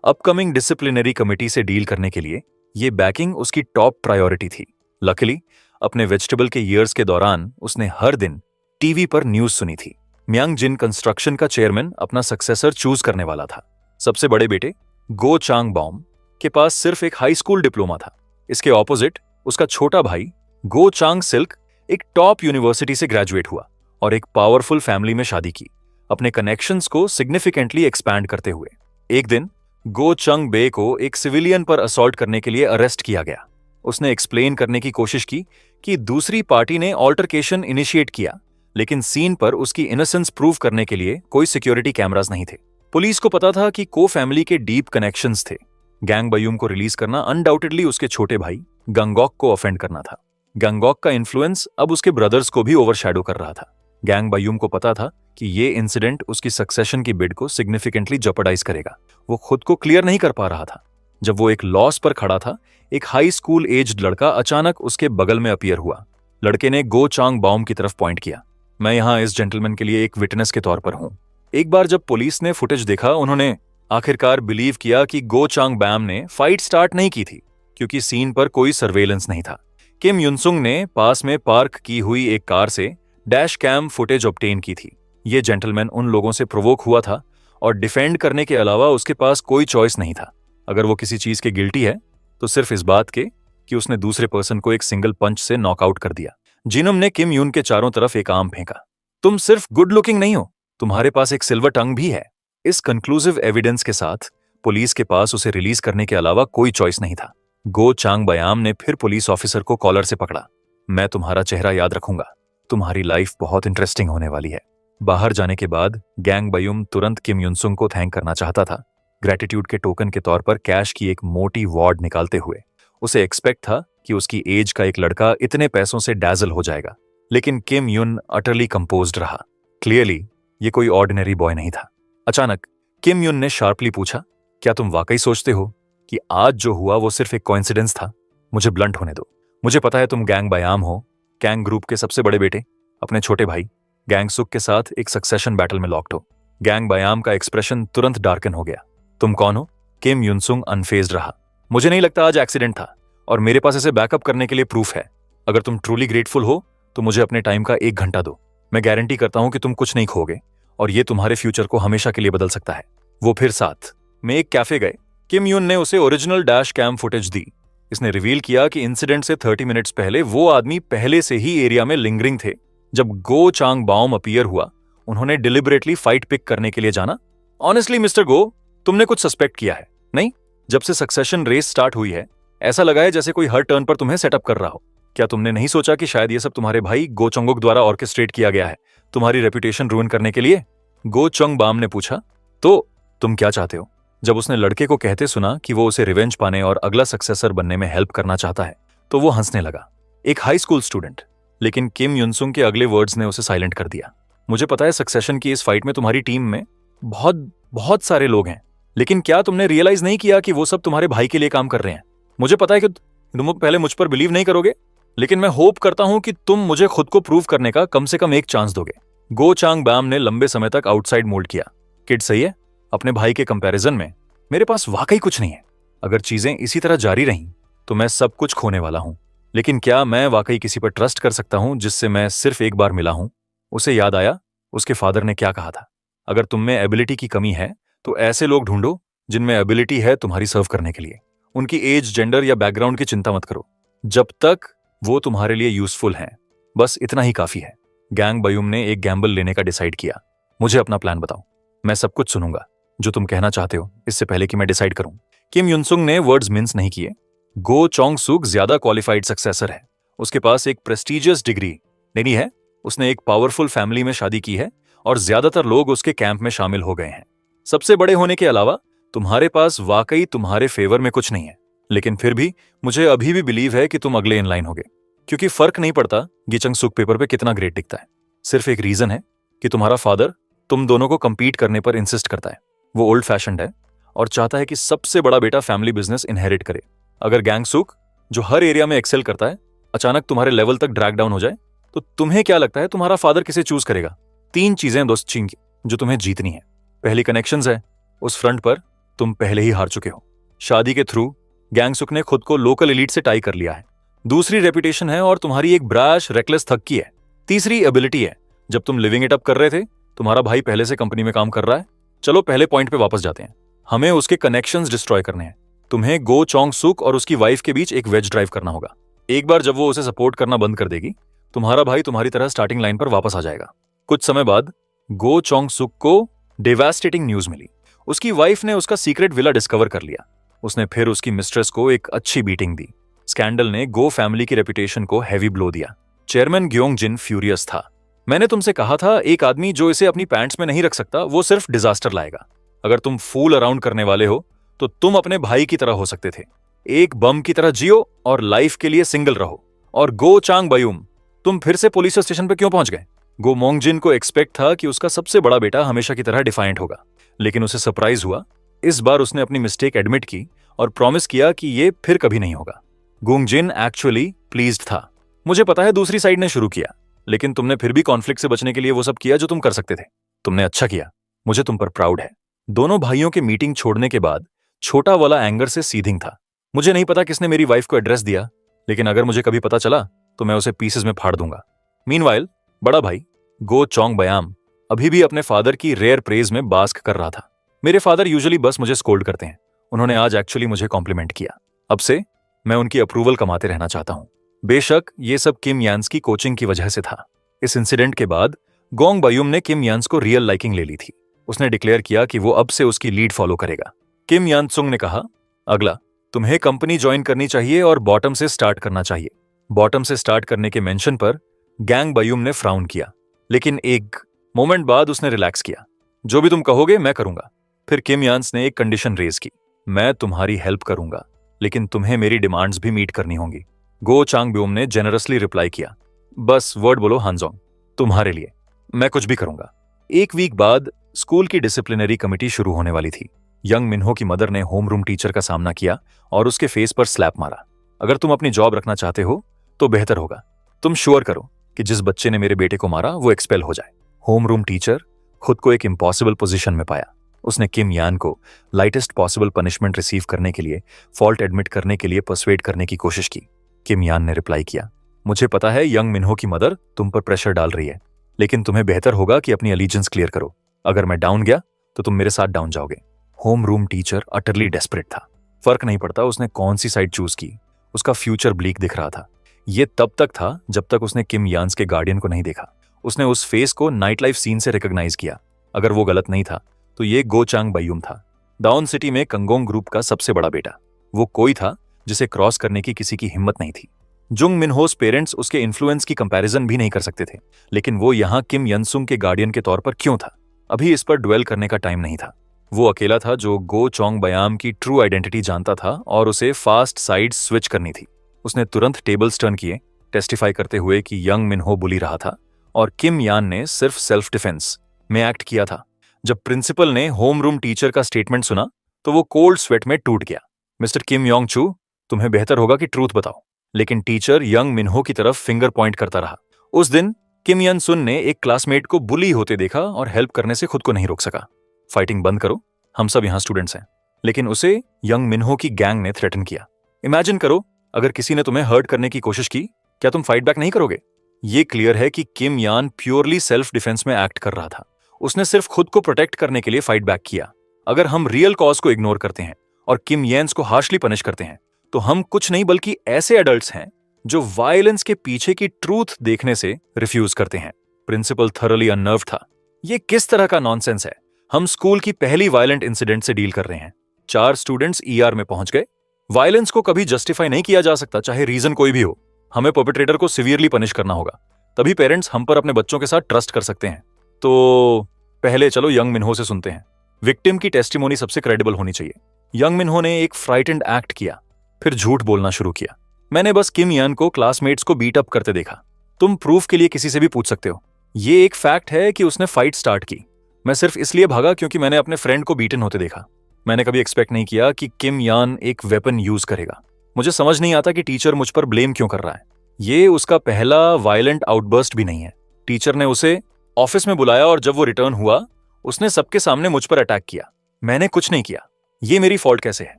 अपकमिंग डिसिप्लिनरी कमिटी से डील करने के लिए ये बैकिंग उसकी टॉप प्रायोरिटी थी। लकीली अपने वेजिटेबल के ईयर्स के दौरान उसने हर दिन टीवी पर न्यूज सुनी थी। म्यांग जिन कंस्ट्रक्शन का चेयरमैन अपना सक्सेसर चूज करने वाला था। सबसे बड़े बेटे गो चांग बॉम के पास सिर्फ एक हाई स्कूल डिप्लोमा था। इसके ऑपोजिट उसका छोटा भाई गो चांग सिल्क एक टॉप यूनिवर्सिटी से ग्रेजुएट हुआ और एक पावरफुल फैमिली में शादी की, अपने कनेक्शंस को सिग्निफिकेंटली एक्सपैंड करते हुए। एक दिन गो चंग बे को एक सिविलियन पर असॉल्ट करने के लिए अरेस्ट किया गया। उसने एक्सप्लेन करने की कोशिश की कि दूसरी पार्टी ने ऑल्टरकेशन इनिशिएट किया, लेकिन सीन पर उसकी इनोसेंस प्रूव करने के लिए कोई सिक्योरिटी कैमरास नहीं थे। पुलिस को पता था कि को फैमिली के डीप कनेक्शंस थे। गैंग बयूम को रिलीज करना अनडाउटेडली उसके छोटे भाई गंगॉक को ऑफेंड करना था। गंगॉक का इन्फ्लुएंस अब उसके ब्रदर्स को भी ओवरशैडो कर रहा था। गैंग बयूम को पता था कि ये इंसिडेंट उसकी सक्सेशन की बिड को सिग्निफिकेंटली जेपरडाइज करेगा। वो खुद को क्लियर नहीं कर पा रहा था। जब वो एक लॉस पर खड़ा था, एक हाई स्कूल एज्ड लड़का अचानक उसके बगल में अपीयर हुआ। लड़के ने गो चांग बाउम की तरफ पॉइंट किया। मैं यहां इस जेंटलमैन के लिए एक विटनेस के तौर पर हूं। एक बार जब पुलिस ने फुटेज देखा, उन्होंने आखिरकार बिलीव किया कि गो चांग बैम ने फाइट स्टार्ट नहीं की थी, क्योंकि सीन पर कोई सर्वेलेंस नहीं था। किम युनसुंग ने पास में पार्क की हुई एक कार से डैश कैम फुटेज ऑब्टेन की थी। ये जेंटलमैन उन लोगों से प्रोवोक हुआ था और डिफेंड करने के अलावा उसके पास कोई चॉइस नहीं था। अगर वो किसी चीज के गिल्टी है तो सिर्फ इस बात के कि उसने दूसरे पर्सन को एक सिंगल पंच से नॉकआउट कर दिया। जिनम ने किम यून के चारों तरफ एक आर्म फेंका। तुम सिर्फ गुड लुकिंग नहीं हो, तुम्हारे पास एक सिल्वर टंग भी है। इस कंक्लूसिव एविडेंस के साथ पुलिस के पास उसे रिलीज करने के अलावा कोई चॉइस नहीं था। गो चांग बयाम ने फिर पुलिस ऑफिसर को कॉलर से पकड़ा। मैं तुम्हारा चेहरा याद रखूंगा, तुम्हारी लाइफ बहुत इंटरेस्टिंग होने वाली है। बाहर जाने के बाद गैंग बयूम तुरंत किम युनसुंग को थैंक करना चाहता था, ग्रेटिट्यूड के टोकन के तौर पर कैश की एक मोटी वॉर्ड निकालते हुए। उसे एक्सपेक्ट था कि उसकी एज का एक लड़का इतने पैसों से डैजल हो जाएगा, लेकिन किम युन अटरली कंपोज्ड रहा। क्लियरली ये कोई ऑर्डिनरी बॉय नहीं था। अचानक किम युन ने शार्पली पूछा, क्या तुम वाकई सोचते हो कि आज जो हुआ वो सिर्फ एक कोइंसिडेंस था? मुझे ब्लंट होने दो। मुझे पता है तुम गैंग बयाम हो, गैंग ग्रुप के सबसे बड़े बेटे, अपने छोटे भाई गैंग सुक के साथ एक सक्सेशन बैटल में लॉक्ड हो। गैंग बयाम का एक्सप्रेशन तुरंत डार्कन हो गया। तुम कौन हो? किम युनसुंग अनफेज्ड रहा। मुझे नहीं लगता आज एक्सीडेंट था, और मेरे पास इसे बैकअप करने के लिए प्रूफ है। अगर तुम ट्रूली ग्रेटफुल हो तो मुझे अपने टाइम का 1 घंटा दो। मैं गारंटी करता हूं कि तुम कुछ नहीं खोगे, और ये तुम्हारे फ्यूचर को हमेशा के लिए बदल सकता है। वो फिर साथ में एक कैफे गए। किम यून ने उसे ओरिजिनल डैश कैम फुटेज दी। इसने रिवील किया कि इंसिडेंट से 30 मिनट्स पहले वो आदमी पहले से ही एरिया में लिंगरिंग थे। जब गो चांग बाउम अपीयर हुआ, उन्होंने डिलिबरेटली फाइट पिक करने के लिए जाना। ऑनेस्टली मिस्टर गो, तुमने कुछ सस्पेक्ट किया है? नहीं, जब से सक्सेशन रेस स्टार्ट हुई है, ऐसा लगा है जैसे कोई हर टर्न पर तुम्हें सेटअप कर रहा हो। क्या तुमने नहीं सोचा कि शायद ये सब तुम्हारे भाई गो चंगुक द्वारा ऑर्केस्ट्रेट किया गया है, तुम्हारी रेपुटेशन रूइन करने के लिए? गो चंग बाम ने पूछा। तो तुम क्या चाहते हो? जब उसने लड़के को कहते सुना कि वो उसे रिवेंज पाने और अगला सक्सेसर बनने में हेल्प करना चाहता है, तो वो हंसने लगा। एक हाई स्कूल स्टूडेंट। लेकिन किम युनसुंग के अगले वर्ड्स ने उसे साइलेंट कर दिया। मुझे पता है सक्सेशन की इस फाइट में तुम्हारी टीम में बहुत बहुत सारे लोग हैं, लेकिन क्या तुमने रियलाइज नहीं किया कि वो सब तुम्हारे भाई के लिए काम कर रहे हैं? मुझे पता है कि तुम पहले मुझ पर बिलीव नहीं करोगे, लेकिन मैं होप करता हूं कि तुम मुझे खुद को प्रूव करने का कम से कम एक चांस दोगे। गो चांग बैम ने लंबे समय तक आउटसाइड मोल्ड किया। किड सही है, अपने भाई के कंपैरिजन में मेरे पास वाकई कुछ नहीं है। अगर चीजें इसी तरह जारी रहीं तो मैं सब कुछ खोने वाला हूं। लेकिन क्या मैं वाकई किसी पर ट्रस्ट कर सकता हूं जिससे मैं सिर्फ एक बार मिला हूं? उसे याद आया उसके फादर ने क्या कहा था, अगर तुम में एबिलिटी की कमी है तो ऐसे लोग ढूंढो जिनमें एबिलिटी है तुम्हारी सर्व करने के लिए। उनकी एज, जेंडर या बैकग्राउंड की चिंता मत करो, जब तक वो तुम्हारे लिए यूजफुल हैं। बस इतना ही काफी है। गैंग बयूम ने एक गैम्बल लेने का डिसाइड किया। मुझे अपना प्लान बताओ, मैं सब कुछ सुनूंगा जो तुम कहना चाहते हो, इससे पहले कि मैं डिसाइड करूं। किम युनसुंग ने वर्ड्स मिन्स नहीं किए। गो चोंग सुक ज्यादा क्वालिफाइड सक्सेसर है। उसके पास एक प्रेस्टिजियस डिग्री नहीं है, उसने एक पावरफुल फैमिली में शादी की है और ज्यादातर लोग उसके कैंप में शामिल हो गए हैं। सबसे बड़े होने के अलावा तुम्हारे पास वाकई तुम्हारे फेवर में कुछ नहीं है, लेकिन फिर भी मुझे अभी भी बिलीव है कि तुम अगले इन लाइन होगे, क्योंकि फर्क नहीं पड़ता गिचंग सुक पेपर पे कितना ग्रेट दिखता है। सिर्फ एक रीजन है कि तुम्हारा फादर तुम दोनों को कंपीट करने पर इंसिस्ट करता है। वो ओल्ड फैशन्ड है और चाहता है कि सबसे बड़ा बेटा फैमिली बिजनेस इनहेरिट करे। अगर गैंग सुक, जो हर एरिया में एक्सेल करता है, अचानक तुम्हारे लेवल तक ड्रैग डाउन हो जाए तो तुम्हें क्या लगता है तुम्हारा फादर किसे चूज करेगा? 3 चीजें दोस्त चीन की जो तुम्हें जीतनी है। पहली कनेक्शंस है, उस फ्रंट पर तुम पहले ही हार चुके हो। शादी के थ्रू गैंगसुक ने खुद को लोकल एलीट से टाई कर लिया है। दूसरी रेपुटेशन है और तुम्हारी एक ब्राश रेकलेस थक की है। तीसरी एबिलिटी है, जब तुम लिविंग इट अप कर रहे थे तुम्हारा भाई पहले से कंपनी में काम कर रहा है। चलो पहले पॉइंट पे वापस जाते हैं। हमें उसके कनेक्शंस डिस्ट्रॉय करने हैं। तुम्हें गो चोंग सुक और उसकी वाइफ के बीच एक वेज ड्राइव करना होगा। एक बार जब वो उसे सपोर्ट करना बंद कर देगी, तुम्हारा भाई तुम्हारी तरह स्टार्टिंग लाइन पर वापस आ जाएगा। कुछ समय बाद गो चोंग सुक को डेवास्टेटिंग न्यूज मिली। उसकी वाइफ ने उसका सीक्रेट विला डिस्कवर कर लिया। उसने फिर उसकी मिस्ट्रेस को एक अच्छी बीटिंग दी। स्कैंडल ने गो फैमिली की रेपुटेशन को हैवी ब्लो दिया। चेयरमैन ग्योंग जिन फ्यूरियस था। मैंने तुमसे कहा था, एक आदमी जो इसे अपनी पैंट्स में नहीं रख सकता वो सिर्फ डिजास्टर लाएगा। अगर तुम फूल अराउंड करने वाले हो तो तुम अपने भाई की तरह हो सकते थे। एक बम की तरह जियो और लाइफ के लिए सिंगल रहो। और गो चांग बयूम, तुम फिर से पुलिस स्टेशन पर क्यों पहुंच गए? गो मोंगजिन को एक्सपेक्ट था कि उसका सबसे बड़ा बेटा हमेशा की तरह डिफाइंट होगा, लेकिन उसे सरप्राइज हुआ। इस बार उसने अपनी मिस्टेक एडमिट की और प्रॉमिस किया कि ये फिर कभी नहीं होगा। गुंगजिन एक्चुअली प्लीज्ड था। मुझे पता है दूसरी साइड ने शुरू किया, लेकिन तुमने फिर भी कॉन्फ्लिक्ट से बचने के लिए वो सब किया जो तुम कर सकते थे। तुमने अच्छा किया, मुझे तुम पर प्राउड है। दोनों भाइयों के मीटिंग छोड़ने के बाद छोटा वाला एंगर से सीधिंग था। मुझे नहीं पता किसने मेरी वाइफ को एड्रेस दिया, लेकिन अगर मुझे कभी पता चला तो मैं उसे पीसेस में फाड़ दूंगा। मीनवाइल बड़ा भाई गो चोंग बयाम अभी भी अपने फादर की रेयर प्रेज में बास्क कर रहा था। मेरे फादर यूजुअली बस मुझे स्कोल्ड करते हैं, उन्होंने आज एक्चुअली मुझे कॉम्प्लीमेंट किया। अब से मैं उनकी अप्रूवल कमाते रहना चाहता हूं। बेशक ये सब किम यान्स की कोचिंग की वजह से था। इस इंसिडेंट के बाद गोंग बयूम ने किम यान्स को रियल लाइकिंग ले ली थी। उसने डिक्लेयर किया कि वो अब से उसकी लीड फॉलो करेगा। किम यानसुंग ने कहा, अगला तुम्हें कंपनी ज्वाइन करनी चाहिए और बॉटम से स्टार्ट करना चाहिए। बॉटम से स्टार्ट करने के मेंशन पर गैंग बयूम ने फ्राउन किया, लेकिन एक मोमेंट बाद उसने रिलैक्स किया। जो भी तुम कहोगे मैं करूंगा। फिर किम यान्स ने एक कंडीशन रेज की, मैं तुम्हारी हेल्प करूंगा, लेकिन तुम्हें मेरी डिमांड्स भी मीट करनी होंगी। गो चांग ब्यूम ने जेनरसली रिप्लाई किया, बस वर्ड बोलो हानजोंग, तुम्हारे लिए मैं कुछ भी करूंगा। एक वीक बाद स्कूल की डिसिप्लिनरी कमिटी शुरू होने वाली थी। यंग मिन्हो की मदर ने होम रूम टीचर का सामना किया और उसके फेस पर स्लैप मारा। अगर तुम अपनी जॉब रखना चाहते हो तो बेहतर होगा तुम श्योर करो कि जिस बच्चे ने मेरे बेटे को मारा वो एक्सपेल हो जाए। होम रूम टीचर खुद को एक इम्पॉसिबल पोजीशन में पाया। उसने किम यान को लाइटेस्ट पॉसिबल पनिशमेंट रिसीव करने के लिए फॉल्ट एडमिट करने के लिए पर्सुएड करने की कोशिश की। किम यान ने रिप्लाई किया, मुझे पता है यंग मिन्हो की मदर तुम पर प्रेशर डाल रही है, लेकिन तुम्हें बेहतर होगा कि अपनी अलीजेंस क्लियर करो। अगर मैं डाउन गया तो तुम मेरे साथ डाउन जाओगे। Home room teacher utterly desperate था। फर्क नहीं पड़ता उसने कौन सी साइड चूज की, उसका फ्यूचर ब्लीक दिख रहा था। ये तब तक था जब तक उसने किम यान्स के गार्डियन को नहीं देखा। उसने उस फेस को नाइट लाइफ सीन से रिकॉग्नाइज किया। अगर वो गलत नहीं था तो ये गो चांग बयूम था, डाउन सिटी में कंगोंग ग्रुप का सबसे बड़ा बेटा। वो कोई था जिसे क्रॉस करने की किसी की हिम्मत नहीं थी। जुंग मिन्होस पेरेंट्स उसके इन्फ्लुएंस की कंपैरिजन भी नहीं कर सकते थे, लेकिन वो यहाँ किम यनसुंग के गार्डियन के तौर पर क्यों था? अभी इस पर ड्वेल करने का टाइम नहीं था। वो अकेला था जो गो चोंग बयाम की ट्रू आइडेंटिटी जानता था और उसे फास्ट साइड स्विच करनी थी। उसने तुरंत टेबल्स टर्न किए, टेस्टिफाई करते हुए कि यंग मिन्हो बुली रहा था और किम यान ने सिर्फ सेल्फ डिफेंस में एक्ट किया था। जब प्रिंसिपल ने होम रूम टीचर का स्टेटमेंट सुना तो वो कोल्ड स्वेट में टूट गया। मिस्टर किम योंग चू, तुम्हें बेहतर होगा कि ट्रूथ बताओ। लेकिन टीचर यंग मिन्हो की तरफ फिंगर पॉइंट करता रहा। उस दिन किम यन सुन ने एक क्लासमेट को बुली होते देखा और हेल्प करने से खुद को नहीं रोक सका। फाइटिंग बंद करो, हम सब यहां स्टूडेंट्स हैं। लेकिन उसे यंग मिन्हो की गैंग ने थ्रेटन किया। इमेजिन करो, अगर किसी ने तुम्हें हर्ट करने की कोशिश की, क्या तुम फाइट बैक नहीं करोगे? ये क्लियर है कि किम यान प्योरली सेल्फ डिफेंस में एक्ट कर रहा था। उसने सिर्फ खुद को प्रोटेक्ट करने के लिए फाइट बैक किया। अगर हम रियल कॉज को इग्नोर करते हैं और किम येन्स को हार्शली पनिश करते हैं तो हम कुछ नहीं बल्कि ऐसे एडल्ट्स हैं जो वायलेंस के पीछे की ट्रूथ देखने से रिफ्यूज करते हैं। प्रिंसिपल थॉरली अननर्व था। ये किस तरह का नॉनसेंस है? हम स्कूल की पहली वायलेंट इंसिडेंट से डील कर रहे हैं। 4 स्टूडेंट्स ईआर में पहुंच गए। वायलेंस को कभी जस्टिफाई नहीं किया जा सकता, चाहे रीजन कोई भी हो। हमें परपेट्रेटर को सिवियरली पनिश करना होगा, तभी पेरेंट्स हम पर अपने बच्चों के साथ ट्रस्ट कर सकते हैं। तो पहले चलो यंग मिन्हो से सुनते हैं। विक्टिम की टेस्टिमोनी सबसे क्रेडिबल होनी चाहिए। यंग मिन्हो ने एक फ्राइटेंड एक्ट किया, फिर झूठ बोलना शुरू किया। मैंने बस किम यान को क्लासमेट्स को बीट अप करते देखा। तुम प्रूफ के लिए किसी से भी पूछ सकते हो। ये एक फैक्ट है कि उसने फाइट स्टार्ट की। मैं सिर्फ इसलिए भागा क्योंकि मैंने अपने फ्रेंड को बीटन होते देखा। मैंने कभी एक्सपेक्ट नहीं किया कि किम यान एक वेपन यूज करेगा। मुझे समझ नहीं आता कि टीचर मुझ पर ब्लेम क्यों कर रहा है। ये उसका पहला वायलेंट आउटबर्स्ट भी नहीं है। टीचर ने उसे ऑफिस में बुलाया और जब वो रिटर्न हुआ, उसने सबके सामने मुझ पर अटैक किया। मैंने कुछ नहीं किया। ये मेरी फॉल्ट कैसे है?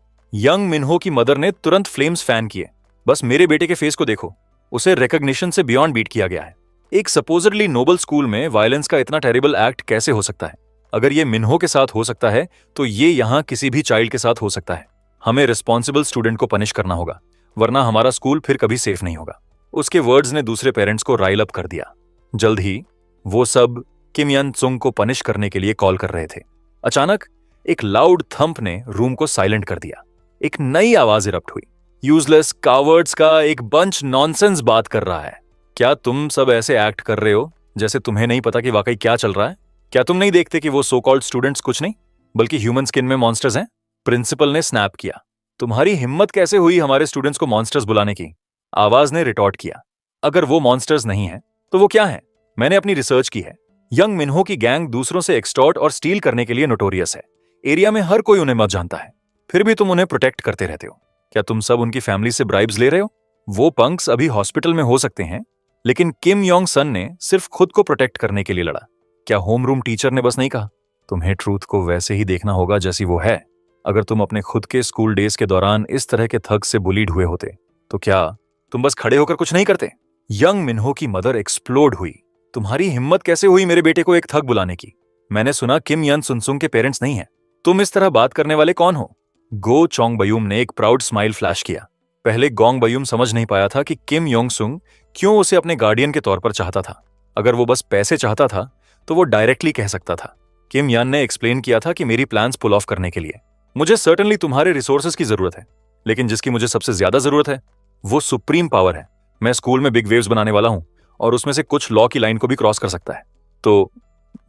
यंग मिन्हो की मदर ने तुरंत फ्लेम्स फैन किए। बस मेरे बेटे के फेस को देखो, उसे रिकॉग्निशन से बियॉन्ड बीट किया गया है। एक सपोजडली नोबल स्कूल में वायलेंस का इतना टेरिबल एक्ट कैसे हो सकता है? अगर ये मिन्हो के साथ हो सकता है तो ये यहां किसी भी चाइल्ड के साथ हो सकता है। हमें रिस्पॉन्सिबल स्टूडेंट को पनिश करना होगा, वरना हमारा स्कूल फिर कभी सेफ नहीं होगा। उसके वर्ड्स ने दूसरे पेरेंट्स को राइल अप कर दिया। जल्द ही वो सब किम यान सुंग को पनिश करने के लिए कॉल कर रहे थे। अचानक एक लाउड थंप ने रूम को साइलेंट कर दिया। एक नई आवाज इरप्ट हुई। यूजलेस कावर्ड्स का एक बंच नॉनसेंस बात कर रहा है। क्या तुम सब ऐसे एक्ट कर रहे हो जैसे तुम्हें नहीं पता कि वाकई क्या चल रहा है? क्या तुम नहीं देखते कि वो सो कॉल्ड स्टूडेंट्स कुछ नहीं बल्कि ह्यूमन स्किन में मॉन्स्टर्स हैं? प्रिंसिपल ने स्नैप किया। तुम्हारी हिम्मत कैसे हुई हमारे स्टूडेंट्स को मॉन्स्टर्स बुलाने की? आवाज ने रिटॉर्ट किया। अगर वो मॉन्स्टर्स नहीं है तो वो क्या है? मैंने अपनी रिसर्च की है। यंग मिन्हो की गैंग दूसरों से एक्सटॉर्ट और स्टील करने के लिए नोटोरियस है। एरिया में हर कोई उन्हें मत जानता है, फिर भी तुम उन्हें प्रोटेक्ट करते रहते हो। क्या तुम सब उनकी फैमिली से ब्राइब्स ले रहे हो? वो पंक्स अभी हॉस्पिटल में हो सकते हैं, लेकिन किम योंग सन ने सिर्फ खुद को प्रोटेक्ट करने के लिए लड़ा। क्या होम रूम टीचर ने बस नहीं कहा? तुम्हें ट्रूथ को वैसे ही देखना होगा जैसी वो है। अगर तुम अपने खुद के स्कूल डेज के दौरान इस तरह के थग से बुलीड हुए होते तो क्या तुम बस खड़े होकर कुछ नहीं करते? यंग मिन्हो की मदर एक्सप्लोड हुई। तुम्हारी हिम्मत कैसे हुई मेरे बेटे को एक थग बुलाने की? मैंने सुना किम यान सुनसुंग के पेरेंट्स नहीं हैं। तुम इस तरह बात करने वाले कौन हो? गो चोंग बयूम ने एक प्राउड स्माइल फ्लैश किया। पहले गोंग बयूम समझ नहीं पाया था कि किम योंग सुंग क्यों उसे अपने गार्डियन के तौर पर चाहता था। अगर वो बस पैसे चाहता था तो वो डायरेक्टली कह सकता था। किम यान ने एक्सप्लेन किया था कि मेरी प्लान्स पुल ऑफ करने के लिए मुझे सर्टेनली तुम्हारे रिसोर्सेज की जरूरत है, लेकिन जिसकी मुझे सबसे ज्यादा जरूरत है वो सुप्रीम पावर है। मैं स्कूल में बिग वेव्स बनाने वाला हूं और उसमें से कुछ लॉ की लाइन को भी क्रॉस कर सकता है। तो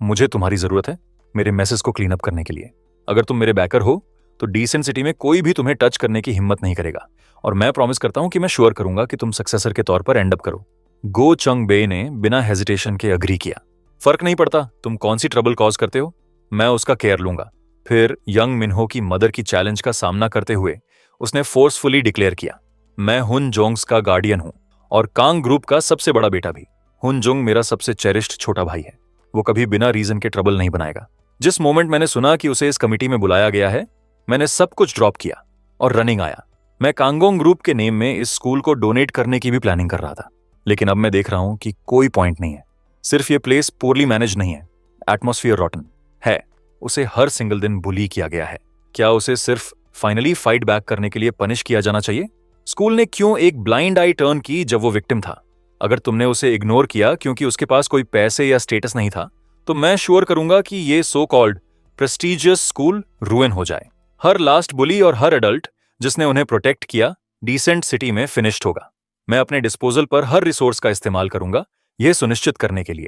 मुझे तुम्हारी जरूरत है मेरे मैसेज को क्लीन अप करने के लिए। अगर तुम मेरे बैकर हो तो डीसेंट सिटी में कोई भी तुम्हें टच करने की हिम्मत नहीं करेगा, और मैं प्रॉमिस करता हूं कि मैं श्योर करूंगा कि तुम सक्सेसर के तौर पर एंड अप करो। गो चंग बे ने बिना हेजिटेशन के अग्री किया। फर्क नहीं पड़ता तुम कौन सी ट्रबल कॉज करते हो, मैं उसका केयर लूंगा। फिर यंग मिन्हो की मदर की चैलेंज का सामना करते हुए उसने फोर्सफुली डिक्लेयर किया, मैं हुन जोंग्स का गार्डियन हूं और कांग ग्रुप का सबसे बड़ा बेटा भी। हुन जोंग मेरा सबसे चेरिश्ड छोटा भाई है। वो कभी बिना रीजन के ट्रबल नहीं बनाएगा। जिस मोमेंट मैंने सुना कि उसे इस कमिटी में बुलाया गया है, मैंने सब कुछ ड्रॉप किया और रनिंग आया। मैं कांगोंग ग्रुप के नेम में इस स्कूल को डोनेट करने की भी प्लानिंग कर रहा था, लेकिन अब मैं देख रहा हूं कि कोई पॉइंट नहीं है। सिर्फ ये प्लेस पोरली मैनेज नहीं है, एटमॉस्फेयर रॉटन है। उसे हर सिंगल दिन बुली किया गया है। क्या उसे सिर्फ फाइनली फाइट बैक करने के लिए पनिश किया जाना चाहिए? स्कूल ने क्यों एक ब्लाइंड आई टर्न की जब वो विक्टिम था? अगर तुमने उसे इग्नोर किया क्योंकि उसके पास कोई पैसे या स्टेटस नहीं था, तो मैं श्योर करूंगा कि ये so called prestigious school ruin हो जाए। हर लास्ट बुली और हर एडल्ट जिसने उन्हें प्रोटेक्ट किया डिसेंट सिटी में फिनिश्ड होगा। मैं अपने डिस्पोजल पर हर रिसोर्स का इस्तेमाल करूंगा यह सुनिश्चित करने के लिए।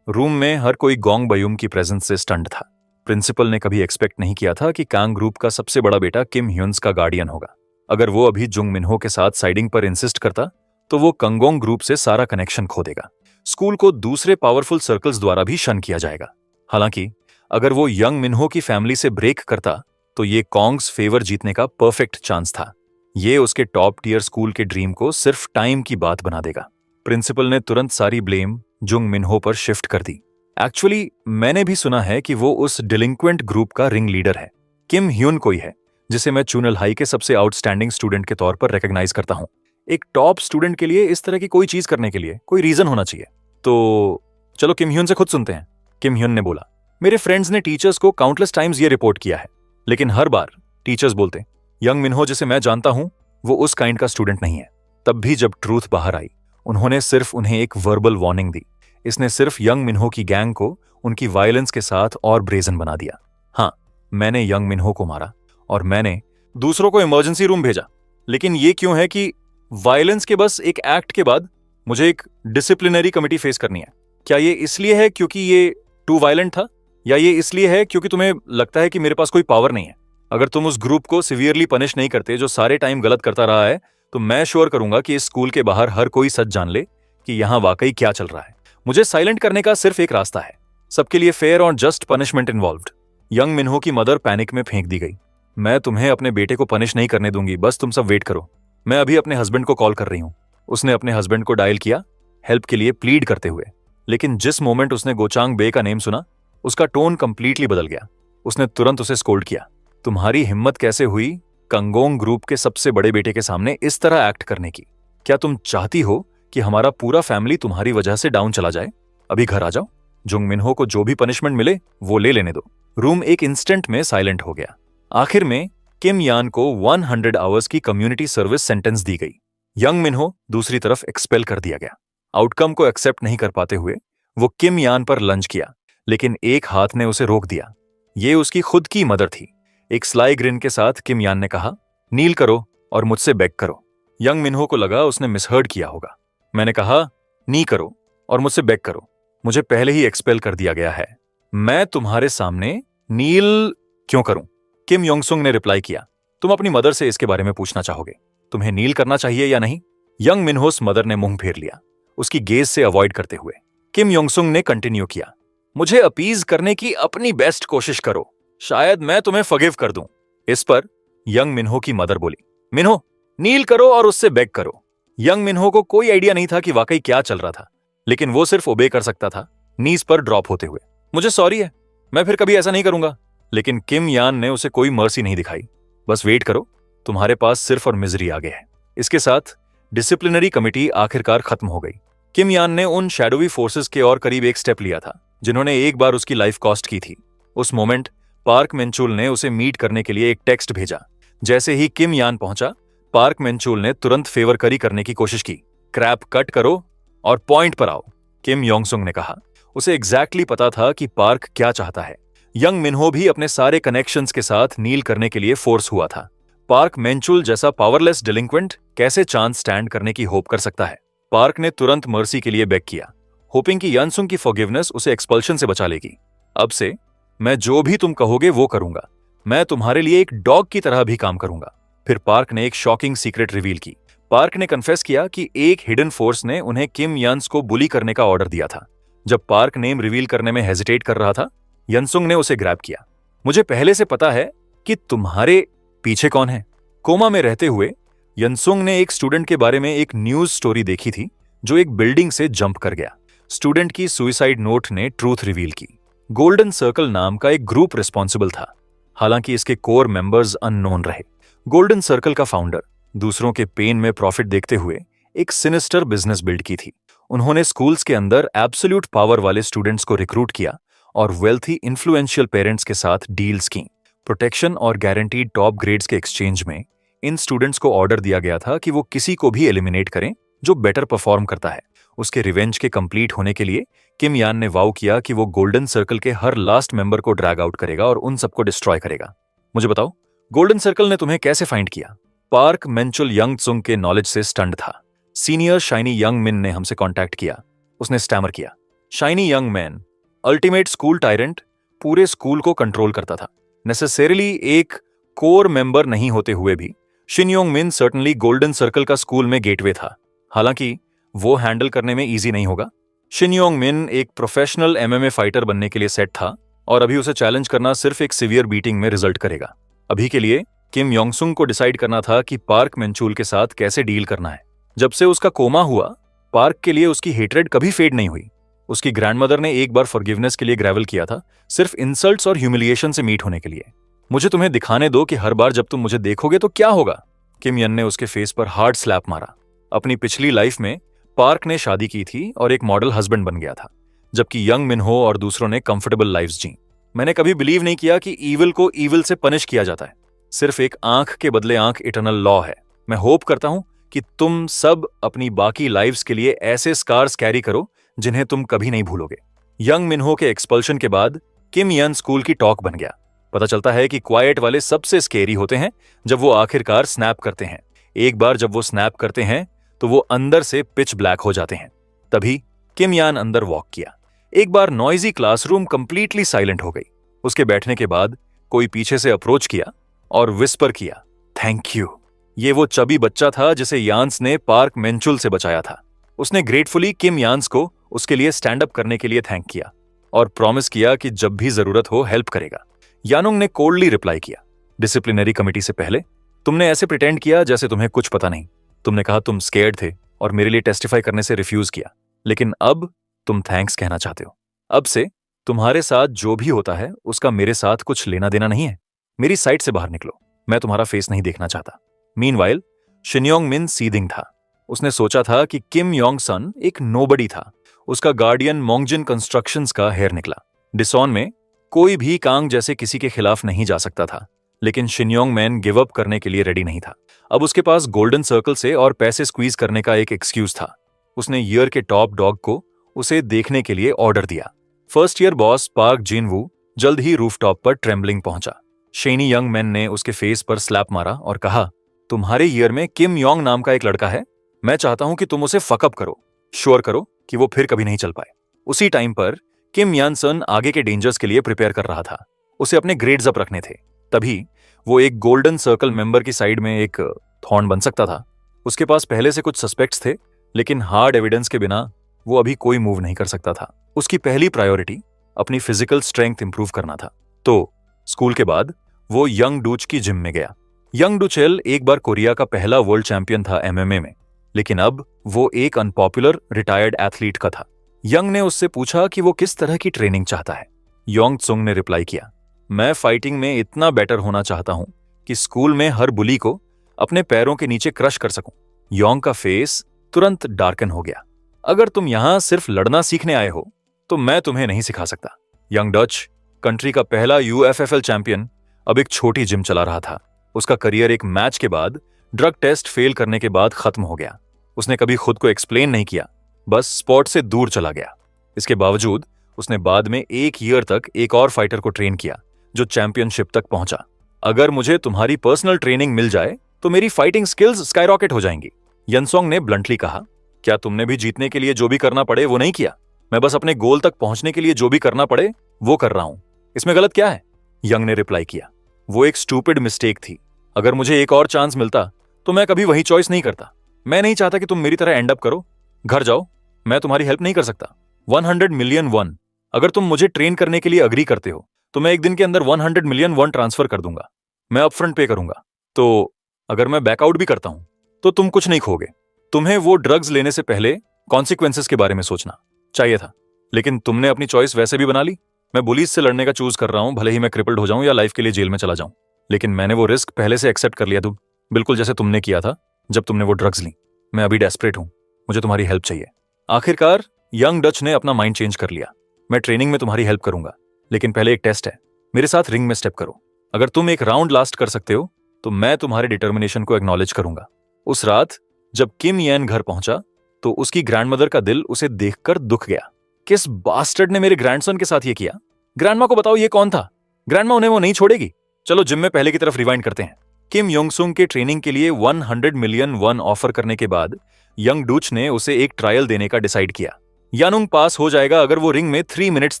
रूम में हर कोई गोंग बयूम की प्रेजेंस से स्टंड था। प्रिंसिपल ने कभी एक्सपेक्ट नहीं किया था कि कांग ग्रुप का सबसे बड़ा बेटा किम ह्यून्स का गार्डियन होगा। अगर वो अभी जुंग मिन्हो के साथ साइडिंग पर इंसिस्ट करता तो वो कंगोंग ग्रुप से सारा कनेक्शन खो देगा। स्कूल को दूसरे पावरफुल सर्कल्स द्वारा भी शन किया जाएगा। हालांकि अगर वो यंग मिन्हो की फैमिली से ब्रेक करता तो ये कॉन्ग्स फेवर जीतने का परफेक्ट चांस था। ये उसके टॉप टियर स्कूल के ड्रीम को सिर्फ टाइम की बात बना देगा। प्रिंसिपल ने तुरंत सारी ब्लेम जुंग मिन्हो पर शिफ्ट कर दी। एक्चुअली मैंने भी सुना है कि वो उस डिलिंक्वेंट ग्रुप का रिंग लीडर है। किम ह्यून कोई है जिसे मैं चुनल हाई के सबसे आउटस्टैंडिंग स्टूडेंट के तौर पर रिकॉग्नाइज करता हूं। एक टॉप स्टूडेंट के लिए इस तरह की कोई चीज करने के लिए कोई रीजन होना चाहिए। तो चलो किम ह्यून से खुद सुनते हैं। किम ह्यून ने बोला, मेरे फ्रेंड्स ने टीचर्स को काउंटलेस टाइम्स ये रिपोर्ट किया है, लेकिन हर बार टीचर्स बोलते यंग मिन्हो जिसे मैं जानता हूं वो उस काइंड का स्टूडेंट नहीं है। तब भी जब ट्रूथ बाहर आई उन्होंने सिर्फ उन्हें एक वर्बल वार्निंग दी। इसने सिर्फ यंग मिन्हो की गैंग को उनकी वायलेंस के साथ और ब्रेजन बना दिया। हाँ, मैंने यंग मिन्हो को मारा और मैंने दूसरों को इमरजेंसी रूम भेजा, लेकिन ये क्यों है कि वायलेंस के बस एक एक्ट के बाद मुझे एक डिसिप्लिनरी कमिटी फेस करनी है? क्या ये इसलिए है क्योंकि ये टू वायलेंट था, या ये इसलिए है क्योंकि तुम्हें लगता है कि मेरे पास कोई पावर नहीं है? अगर तुम उस ग्रुप को सिवियरली पनिश नहीं करते जो सारे टाइम गलत करता रहा है, तो मैं श्योर करूंगा कि इस स्कूल के बाहर हर कोई सच जान ले कि यहां वाकई क्या चल रहा है। मुझे साइलेंट करने का सिर्फ एक रास्ता है, सबके लिए फेयर और जस्ट पनिशमेंट इन्वॉल्व्ड। यंग मिन्हो की मदर पैनिक में फेंक दी गई। मैं तुम्हें अपने बेटे को पनिश नहीं करने दूंगी, बस तुम सब वेट करो। मैं अभी अपने हस्बैंड को कॉल कर रही हूं। उसने अपने हस्बैंड को डायल किया हेल्प के लिए प्लीड करते हुए, लेकिन जिस मोमेंट उसने गोचांग बे का नेम सुना उसका टोन कंप्लीटली बदल गया। उसने तुरंत उसे स्कोल्ड किया, तुम्हारी हिम्मत कैसे हुई कंगोंग ग्रुप के सबसे बड़े बेटे के सामने इस तरह एक्ट करने की? क्या तुम चाहती हो कि हमारा पूरा फैमिली तुम्हारी वजह से डाउन चला जाए? अभी घर आ जाओ, जुंग मिन्हो को जो भी पनिशमेंट मिले वो ले लेने दो। रूम एक इंस्टेंट में साइलेंट हो गया। आखिर में किम यान को 100 आवर्स की कम्युनिटी सर्विस सेंटेंस दी गई। यंग मिन्हो दूसरी तरफ एक्सपेल कर दिया गया। आउटकम को एक्सेप्ट नहीं कर पाते हुए वो किम यान पर लंच किया, लेकिन एक हाथ ने उसे रोक दिया। ये उसकी खुद की मदर थी। एक स्लाई ग्रिन के साथ किम यान ने कहा, नील करो और मुझसे बेग करो। यंग मिन्हो को लगा उसने मिसहर्ड किया होगा। मैंने कहा, नी करो और मुझसे बेग करो। मुझे पहले ही एक्सपेल कर दिया गया है। मैं तुम्हारे सामने नील क्यों करूं? किम योंगसुंग ने रिप्लाई किया, तुम अपनी मदर से इसके बारे में पूछना चाहोगे, तुम्हें नील करना चाहिए या नहीं? यंग मिन्होस मदर ने मुंह फेर लिया, उसकी गेज से अवॉइड करते हुए। किम योंगसुंग ने कंटिन्यू किया, मुझे अपीज करने की अपनी बेस्ट कोशिश करो, शायद मैं तुम्हें फॉरगिव कर दूं। इस पर यंग मिन्हो की मदर बोली, मिन्हो नील करो और उससे बेग करो। यंग मिन्हो को कोई आइडिया नहीं था कि वाकई क्या चल रहा था, लेकिन वो सिर्फ ओबे कर सकता था, नीज पर ड्रॉप होते हुए। मुझे सॉरी है, मैं फिर कभी ऐसा नहीं करूंगा। लेकिन किम यान ने उसे कोई मर्सी नहीं दिखाई। बस वेट करो, तुम्हारे पास सिर्फ और मिजरी आगे है। इसके साथ डिसिप्लिनरी कमिटी आखिरकार खत्म हो गई। किम यान ने उन शैडोवी फोर्सेस के और करीब एक स्टेप लिया था जिन्होंने एक बार उसकी लाइफ कॉस्ट की थी। उस मोमेंट पार्क मेंचुल ने उसे मीट करने के लिए एक टेक्स्ट भेजा। जैसे ही किम यान पहुंचा, पार्क मेंचुल ने तुरंत फेवर करी करने की कोशिश की। क्रैप कट करो और पॉइंट पर आओ, किम योंगसुंग ने कहा। उसे एग्जैक्टली पता था कि पार्क क्या चाहता है। यंग मिन्हो भी अपने सारे कनेक्शंस के साथ नील करने के लिए फोर्स हुआ था। पार्क मेंचुल जैसा पावरलेस डिलिंक्वेंट कैसे चांस स्टैंड करने की होप कर सकता है? पार्क ने तुरंत मर्सी के लिए बेग किया, होपिंग कि यंगसुंग की फॉरगिवनेस उसे एक्सपल्शन से बचा लेगी। अब से मैं जो भी तुम कहोगे वो करूंगा। मैं तुम्हारे लिए एक डॉग की तरह भी काम करूंगा। फिर पार्क ने एक शॉकिंग सीक्रेट रिवील की। पार्क ने कन्फेस किया कि एक हिडन फोर्स ने उन्हें किम यान्स को बुली करने का ऑर्डर दिया था। जब पार्क नेम रिवील करने में हेजिटेट कर रहा था, यंगसुंग ने उसे ग्रैब किया। मुझे पहले से पता है कि तुम्हारे पीछे कौन है। कोमा में रहते हुए यंगसुंग ने एक स्टूडेंट के बारे में एक न्यूज स्टोरी देखी थी जो एक बिल्डिंग से जंप कर गया। स्टूडेंट की सुइसाइड नोट ने ट्रूथ रिवील की। गोल्डन सर्कल नाम का एक ग्रुप रिस्पॉन्सिबल था, हालांकि इसके कोर मेंबर्स अननोन रहे। गोल्डन सर्कल का फाउंडर दूसरों के पेन में प्रॉफिट देखते हुए एक सिनिस्टर बिजनेस बिल्ड की थी। उन्होंने स्कूल्स के अंदर एब्सोल्यूट पावर वाले स्टूडेंट्स को रिक्रूट किया और वेल्थी इन्फ्लुएंशियल पेरेंट्स के साथ डील्स की। प्रोटेक्शन और गारंटीड टॉप ग्रेड्स के एक्सचेंज में इन स्टूडेंट्स को ऑर्डर दिया गया था कि वो किसी को भी एलिमिनेट करें जो बेटर परफॉर्म करता है। उसके रिवेंज के कंप्लीट होने के लिए किम यान ने वाउ किया कि वो गोल्डन सर्कल के हर लास्ट मेंबर को ड्रैग आउट करेगा और उन सबको डिस्ट्रॉय करेगा। मुझे बताओ, गोल्डन सर्कल ने तुम्हें कैसे फाइंड किया? पार्क मेंचुल यंगसुंग के नॉलेज से स्टंड था। सीनियर शाइनी यंग मिन ने हमसे कांटेक्ट किया। उसने स्टैमर किया, shiny young man ultimate school tyrant, पूरे स्कूल को कंट्रोल करता था। नेसेसरीली एक कोर मेंबर नहीं होते हुए भी शिन योंग मिन सर्टनली गोल्डन सर्कल का स्कूल में गेटवे था। हालांकि वो हैंडल करने में इजी नहीं होगा, शिनयोंग मिन एक प्रोफेशनल एमएमए फाइटर बनने के लिए सेट था और अभी उसे चैलेंज करना सिर्फ एक सीवियर बीटिंग में रिजल्ट करेगा। अभी के लिए किम योंगसुंग को डिसाइड करना था कि पार्क मेंचुल के साथ कैसे डील करना है। जब से उसका कोमा हुआ, पार्क के लिए उसकी हेट्रेड कभी फेड नहीं हुई। उसकी ग्रैंडमदर ने एक बार फॉरगिवनेस के लिए ग्रेवल किया था, सिर्फ इंसल्ट्स और ह्यूमिलिएशन से मीट होने के लिए। मुझे तुम्हें दिखाने दो कि हर बार जब तुम मुझे देखोगे तो क्या होगा। किम यन ने उसके फेस पर हार्ड स्लैप मारा। अपनी पिछली लाइफ में पार्क ने शादी की थी और एक मॉडल हस्बैंड बन गया था, जबकि यंग मिनहो और दूसरों ने कंफर्टेबल लाइफ्स जी। मैंने कभी बिलीव नहीं किया कि ईविल को ईविल से पनिश किया जाता है। सिर्फ एक आंख के बदले आंख इटर्नल लॉ है। मैं होप करता हूं कि तुम सब अपनी बाकी लाइफ्स के लिए ऐसे स्कार्स कैरी करो जिन्हें तुम कभी नहीं भूलोगे। यंग मिनहो के एक्सपल्शन के बाद किम यन स्कूल की टॉक बन गया। पता चलता है कि क्वाइट वाले सबसे स्केरी होते हैं जब वो आखिरकार स्नैप करते हैं। एक बार जब वो स्नैप करते हैं तो वो अंदर से पिच ब्लैक हो जाते हैं। तभी किम यान अंदर वॉक किया। एक बार नॉइजी क्लासरूम कंप्लीटली साइलेंट हो गई। उसके बैठने के बाद कोई पीछे से अप्रोच किया और विस्पर किया, थैंक यू। ये वो चबी बच्चा था जिसे यान्स ने पार्क मेंचुल से बचाया था। उसने ग्रेटफुली किम यान्स को उसके लिए स्टैंड अप करने के लिए थैंक किया और प्रॉमिस किया कि जब भी जरूरत हो हेल्प करेगा। यानुंग ने कोल्डली रिप्लाई किया, डिसिप्लिनरी कमिटी से पहले तुमने ऐसे प्रिटेंड किया जैसे तुम्हें कुछ पता नहीं। तुमने कहा तुम स्केर्ड थे और मेरे लिए टेस्टिफाई करने से रिफ्यूज किया, लेकिन अब तुम थैंक्स कहना चाहते हो। अब से तुम्हारे साथ जो भी होता है उसका मेरे साथ कुछ लेना देना नहीं है। मेरी साइड से बाहर निकलो, मैं तुम्हारा फेस नहीं देखना चाहता। मीनवाइल शिनयोंग मिन सीदिंग था। उसने सोचा था कि किम योंग सन एक नोबडी था। उसका गार्डियन मोंगजिन कंस्ट्रक्शंस का हेयर निकला। डिसॉन में कोई भी कांग जैसे किसी के खिलाफ नहीं जा सकता था, लेकिन शिनयोंग मैन गिव अप करने के लिए रेडी नहीं था। अब उसके पास गोल्डन सर्कल से और पैसे स्क्वीज करने का एक एक्सक्यूज था। उसने ईयर के टॉप डॉग को उसे देखने के लिए ऑर्डर दिया। फर्स्ट ईयर बॉस पार्क जिनवू जल्द ही रूफटॉप पर ट्रेम्बलिंग पहुंचा। शेनी यंग मैन ने उसके फेस पर स्लैप मारा और कहा, तुम्हारे ईयर में किम योंग नाम का एक लड़का है। मैं चाहता हूं कि तुम उसे फकअप करो, श्योर करो कि वो फिर कभी नहीं चल पाए। उसी टाइम पर किम यानसन आगे के डेंजर्स के लिए प्रिपेयर कर रहा था। उसे अपने ग्रेड्स अप रखने थे। तभी वो एक गोल्डन सर्कल मेंबर की साइड में एक थॉर्न बन सकता था। उसके पास पहले से कुछ सस्पेक्ट्स थे, लेकिन हार्ड एविडेंस के बिना वो अभी कोई मूव नहीं कर सकता था। उसकी पहली प्रायोरिटी अपनी फिजिकल स्ट्रेंथ इंप्रूव करना था। तो स्कूल के बाद वो यंग डूच की जिम में गया। यंग डूचेल एक बार कोरिया का पहला वर्ल्ड चैंपियन था एमएमए में, लेकिन अब वो एक अनपॉपुलर रिटायर्ड एथलीट का था। यंग ने उससे पूछा कि वो किस तरह की ट्रेनिंग चाहता है। योंग त्सुंग ने रिप्लाई किया, मैं फाइटिंग में इतना बेटर होना चाहता हूं कि स्कूल में हर बुली को अपने पैरों के नीचे क्रश कर सकूं। योंग का फेस तुरंत डार्कन हो गया। अगर तुम यहां सिर्फ लड़ना सीखने आए हो तो मैं तुम्हें नहीं सिखा सकता। यंग डच, कंट्री का पहला यूएफएफएल चैंपियन, अब एक छोटी जिम चला रहा था। उसका करियर एक मैच के बाद ड्रग टेस्ट फेल करने के बाद खत्म हो गया। उसने कभी खुद को एक्सप्लेन नहीं किया, बस स्पोर्ट से दूर चला गया। इसके बावजूद उसने बाद में एक ईयर तक एक और फाइटर को ट्रेन किया जो चैंपियनशिप तक पहुंचा। अगर मुझे तुम्हारी पर्सनल ट्रेनिंग मिल जाए तो मेरी फाइटिंग स्किल्स स्काईरॉकेट हो जाएंगी। यनसोंग ने ब्लंटली कहा, क्या तुमने भी जीतने के लिए जो भी करना पड़े वो नहीं किया? मैं बस अपने गोल तक पहुंचने के लिए जो भी करना पड़े वो कर रहा हूं। इसमें गलत क्या है? यंग ने रिप्लाई किया, वो एक स्टूपिड मिस्टेक थी। अगर मुझे एक और चांस मिलता तो मैं कभी वही चॉइस नहीं करता। मैं नहीं चाहता कि तुम मेरी तरह एंड अप करो। घर जाओ, मैं तुम्हारी हेल्प नहीं कर सकता। 100 मिलियन वन। अगर तुम मुझे ट्रेन करने के लिए अग्री करते हो तो मैं एक दिन के अंदर 100 मिलियन वन ट्रांसफर कर दूंगा। मैं अपफ्रंट पे करूंगा। तो अगर मैं बैकआउट भी करता हूं तो तुम कुछ नहीं खोगे। तुम्हें वो ड्रग्स लेने से पहले कॉन्सिक्वेंसेस के बारे में सोचना चाहिए था, लेकिन तुमने अपनी चॉइस वैसे भी बना ली। मैं पुलिस से लड़ने का चूज कर रहा हूं, भले ही मैं क्रिपल्ड हो जाऊं या लाइफ के लिए जेल में चला जाऊं, लेकिन मैंने वो रिस्क पहले से एक्सेप्ट कर लिया। तुम बिल्कुल जैसे तुमने किया था जब तुमने वो ड्रग्स ली। मैं अभी डेस्परेट हूं, मुझे तुम्हारी हेल्प चाहिए। आखिरकार यंग डच ने अपना माइंड चेंज कर लिया। मैं ट्रेनिंग में तुम्हारी हेल्प करूंगा, लेकिन पहले एक टेस्ट है। मेरे साथ रिंग में स्टेप करो। अगर तुम एक राउंड लास्ट कर सकते हो तो मैं तुम्हारे डिटर्मिनेशन को एक्नॉलेज करूंगा। उस रात जब किम येन घर पहुंचा तो उसकी ग्रैंडमदर का दिल उसे देखकर दुख गया। किस बास्टर्ड ने मेरे ग्रैंडसन के साथ ये किया? ग्रैंडमा को बताओ ये कौन था। ग्रैंडमा उन्हें वो नहीं छोड़ेगी। चलो जिम में पहले की तरफ रिवाइंड करते हैं। किम योंगसुंग के ट्रेनिंग के लिए 100 मिलियन वन ऑफर करने के बाद यंग डूच ने उसे एक ट्रायल देने का डिसाइड किया। यानुंग पास हो जाएगा अगर वो रिंग में 3 मिनट्स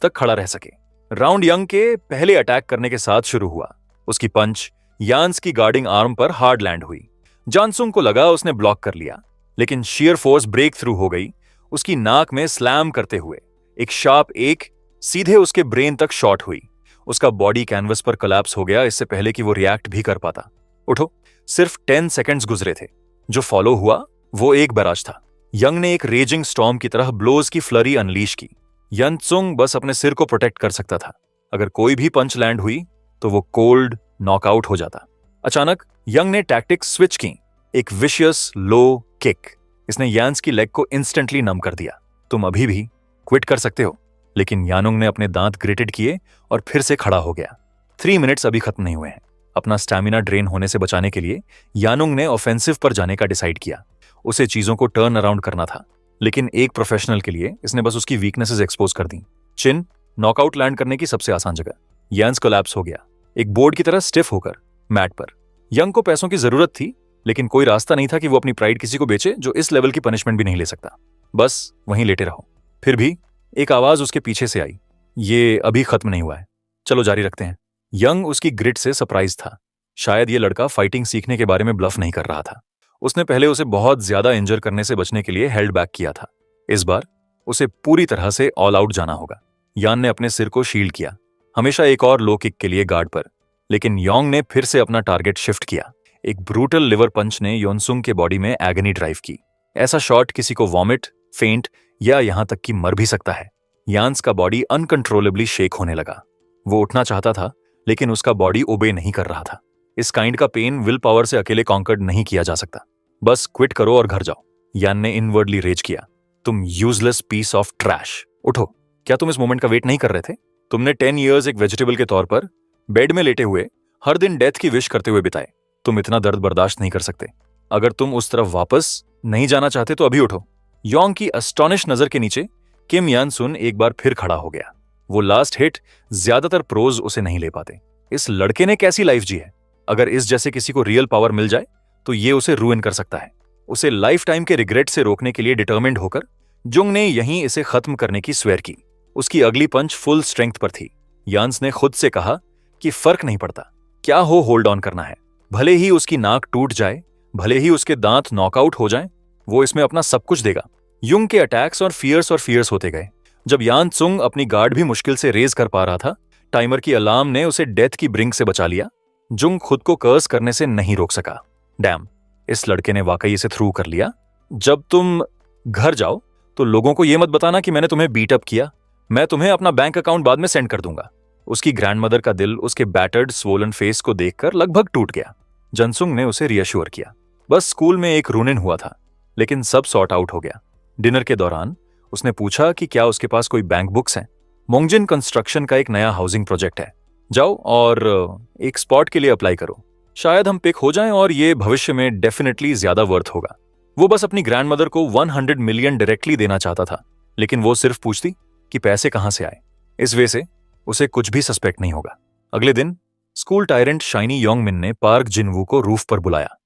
तक खड़ा रह सके। राउंड यंग के पहले अटैक करने के साथ शुरू हुआ। उसकी पंच यान्स की गार्डिंग आर्म पर हार्ड लैंड हुई। जानसुंग को लगा उसने ब्लॉक कर लिया, लेकिन शियर फोर्स ब्रेक थ्रू हो गई उसकी नाक में स्लैम करते हुए एक शार्प एक सीधे उसके ब्रेन तक शॉट हुई। उसका बॉडी कैनवस पर कोलैप्स हो गया इससे पहले कि वो रिएक्ट भी कर पाता। उठो। सिर्फ 10 सेकंड्स गुजरे थे। जो फॉलो हुआ वो एक बैराज था। यंग ने एक रेजिंग स्टॉर्म की तरह ब्लोज की फ्लरी अनलीश की। यनसुंग बस अपने सिर को प्रोटेक्ट कर सकता था। अगर कोई भी पंच लैंड हुई तो वो कोल्ड नॉकआउट हो जाता। अचानक यंग ने टैक्टिक्स स्विच की। एक विशियस लो किक। इसने यान्स की लेग को इंस्टेंटली नम कर दिया। तुम अभी भी क्विट कर सकते हो। लेकिन यानुंग ने अपने दांत ग्रेटेड किए और फिर से खड़ा हो गया। 3 मिनट्स अभी खत्म नहीं हुए हैं। अपना स्टैमिना ड्रेन होने से बचाने के लिए यानुंग ने ऑफेंसिव पर जाने का डिसाइड किया। उसे चीजों को टर्न अराउंड करना था, लेकिन एक प्रोफेशनल के लिए इसने बस उसकी वीकनेसेस एक्सपोज कर दी। चिन नॉकआउट लैंड करने की सबसे आसान जगह। यान्स कोलैप्स हो गया, एक बोर्ड की तरह स्टिफ होकर मैट पर। यंग को पैसों की जरूरत थी, लेकिन कोई रास्ता नहीं था कि वो अपनी प्राइड किसी को बेचे जो इस लेवल की पनिशमेंट भी नहीं ले सकता। बस वहीं लेटे रहो। फिर भी एक आवाज उसके पीछे से आई, ये अभी खत्म नहीं हुआ है, चलो जारी रखते हैं। यंग उसकी ग्रिट से सरप्राइज था। शायद ये लड़का फाइटिंग सीखने के बारे में ब्लफ नहीं कर रहा था। उसने पहले उसे बहुत ज्यादा इंजर करने से बचने के लिए हेल्ड बैक किया था। इस बार उसे पूरी तरह से ऑल आउट जाना होगा। यान ने अपने सिर को शील्ड किया, हमेशा एक और लो किक के लिए गार्ड पर। लेकिन योंग ने फिर से अपना टारगेट शिफ्ट किया। एक ब्रूटल लिवर पंच ने योनसुंग के बॉडी में एगनी ड्राइव की। ऐसा शॉट किसी को वॉमिट, फेंट या यहां तक कि मर भी सकता है। यान्स का बॉडी अनकंट्रोलेबली शेक होने लगा। वो उठना चाहता था, लेकिन उसका बॉडी ओबे नहीं कर रहा था। इस काइंड का पेन विल पावर से अकेले कॉन्कर्ड नहीं किया जा सकता। बस क्विट करो और घर जाओ, यान ने इनवर्डली रेज किया। तुम यूजलेस पीस ऑफ ट्रैश। उठो। क्या तुम इस मोमेंट का वेट नहीं कर रहे थे? तुमने 10 ईयर्स एक वेजिटेबल के तौर पर बेड में लेटे हुए हर दिन डेथ की विश करते हुए बिताए। तुम इतना दर्द बर्दाश्त नहीं कर सकते। अगर तुम उस तरफ वापस नहीं जाना चाहते तो अभी उठो। योंग की अस्टॉनिश नजर के नीचे किम यान सुन एक बार फिर खड़ा हो गया। वो लास्ट हिट ज्यादातर प्रोज उसे नहीं ले पाते। इस लड़के ने कैसी लाइफ जी है? अगर इस जैसे किसी को रियल पावर मिल जाए तो ये उसे रूइन कर सकता है। उसे लाइफ टाइम के रिग्रेट से रोकने के लिए डिटर्मिन्ड होकर जुंग ने यहीं इसे खत्म करने की स्वेर की। उसकी अगली पंच फुल स्ट्रेंथ पर थी। यान्स ने खुद से कहा कि फर्क नहीं पड़ता क्या हो, होल्ड ऑन करना है। भले ही उसकी नाक टूट जाए, भले ही उसके दांत नॉकआउट हो जाएं, वो इसमें अपना सब कुछ देगा। युंग के अटैक्स और फियर्स होते गए। जब यान सुंग अपनी गार्ड भी मुश्किल से रेज कर पा रहा था, टाइमर की अलार्म ने उसे डेथ की ब्रिंक से बचा लिया। जुंग खुद को कर्स करने से नहीं रोक सका। डैम, इस लड़के ने वाकई इसे थ्रू कर लिया। जब तुम घर जाओ तो लोगों को यह मत बताना कि मैंने तुम्हें बीट अप किया। मैं तुम्हें अपना बैंक अकाउंट बाद में सेंड कर दूंगा। उसकी ग्रैंडमदर का दिल उसके बैटर्ड स्वोलन फेस को देखकर लगभग टूट गया। जनसुंग ने उसे रियश्योर किया। बस स्कूल में एक रूनिन हुआ था, लेकिन सब सॉर्ट आउट हो गया। डिनर के दौरान उसने पूछा कि क्या उसके पास कोई बैंक बुक्स हैं। मोंगजिन कंस्ट्रक्शन का एक नया हाउसिंग प्रोजेक्ट है, जाओ और एक स्पॉट के लिए अप्लाई करो। शायद हम पिक हो जाएं और ये भविष्य में डेफिनेटली ज्यादा वर्थ होगा। वो बस अपनी ग्रैंडमदर को 100 मिलियन डायरेक्टली देना चाहता था, लेकिन वो सिर्फ पूछती कि पैसे कहां से आए। इस वे से उसे कुछ भी सस्पेक्ट नहीं होगा। अगले दिन स्कूल टायरेंट शाइनी योंगमिन ने पार्क जिनवू को रूफ पर बुलाया।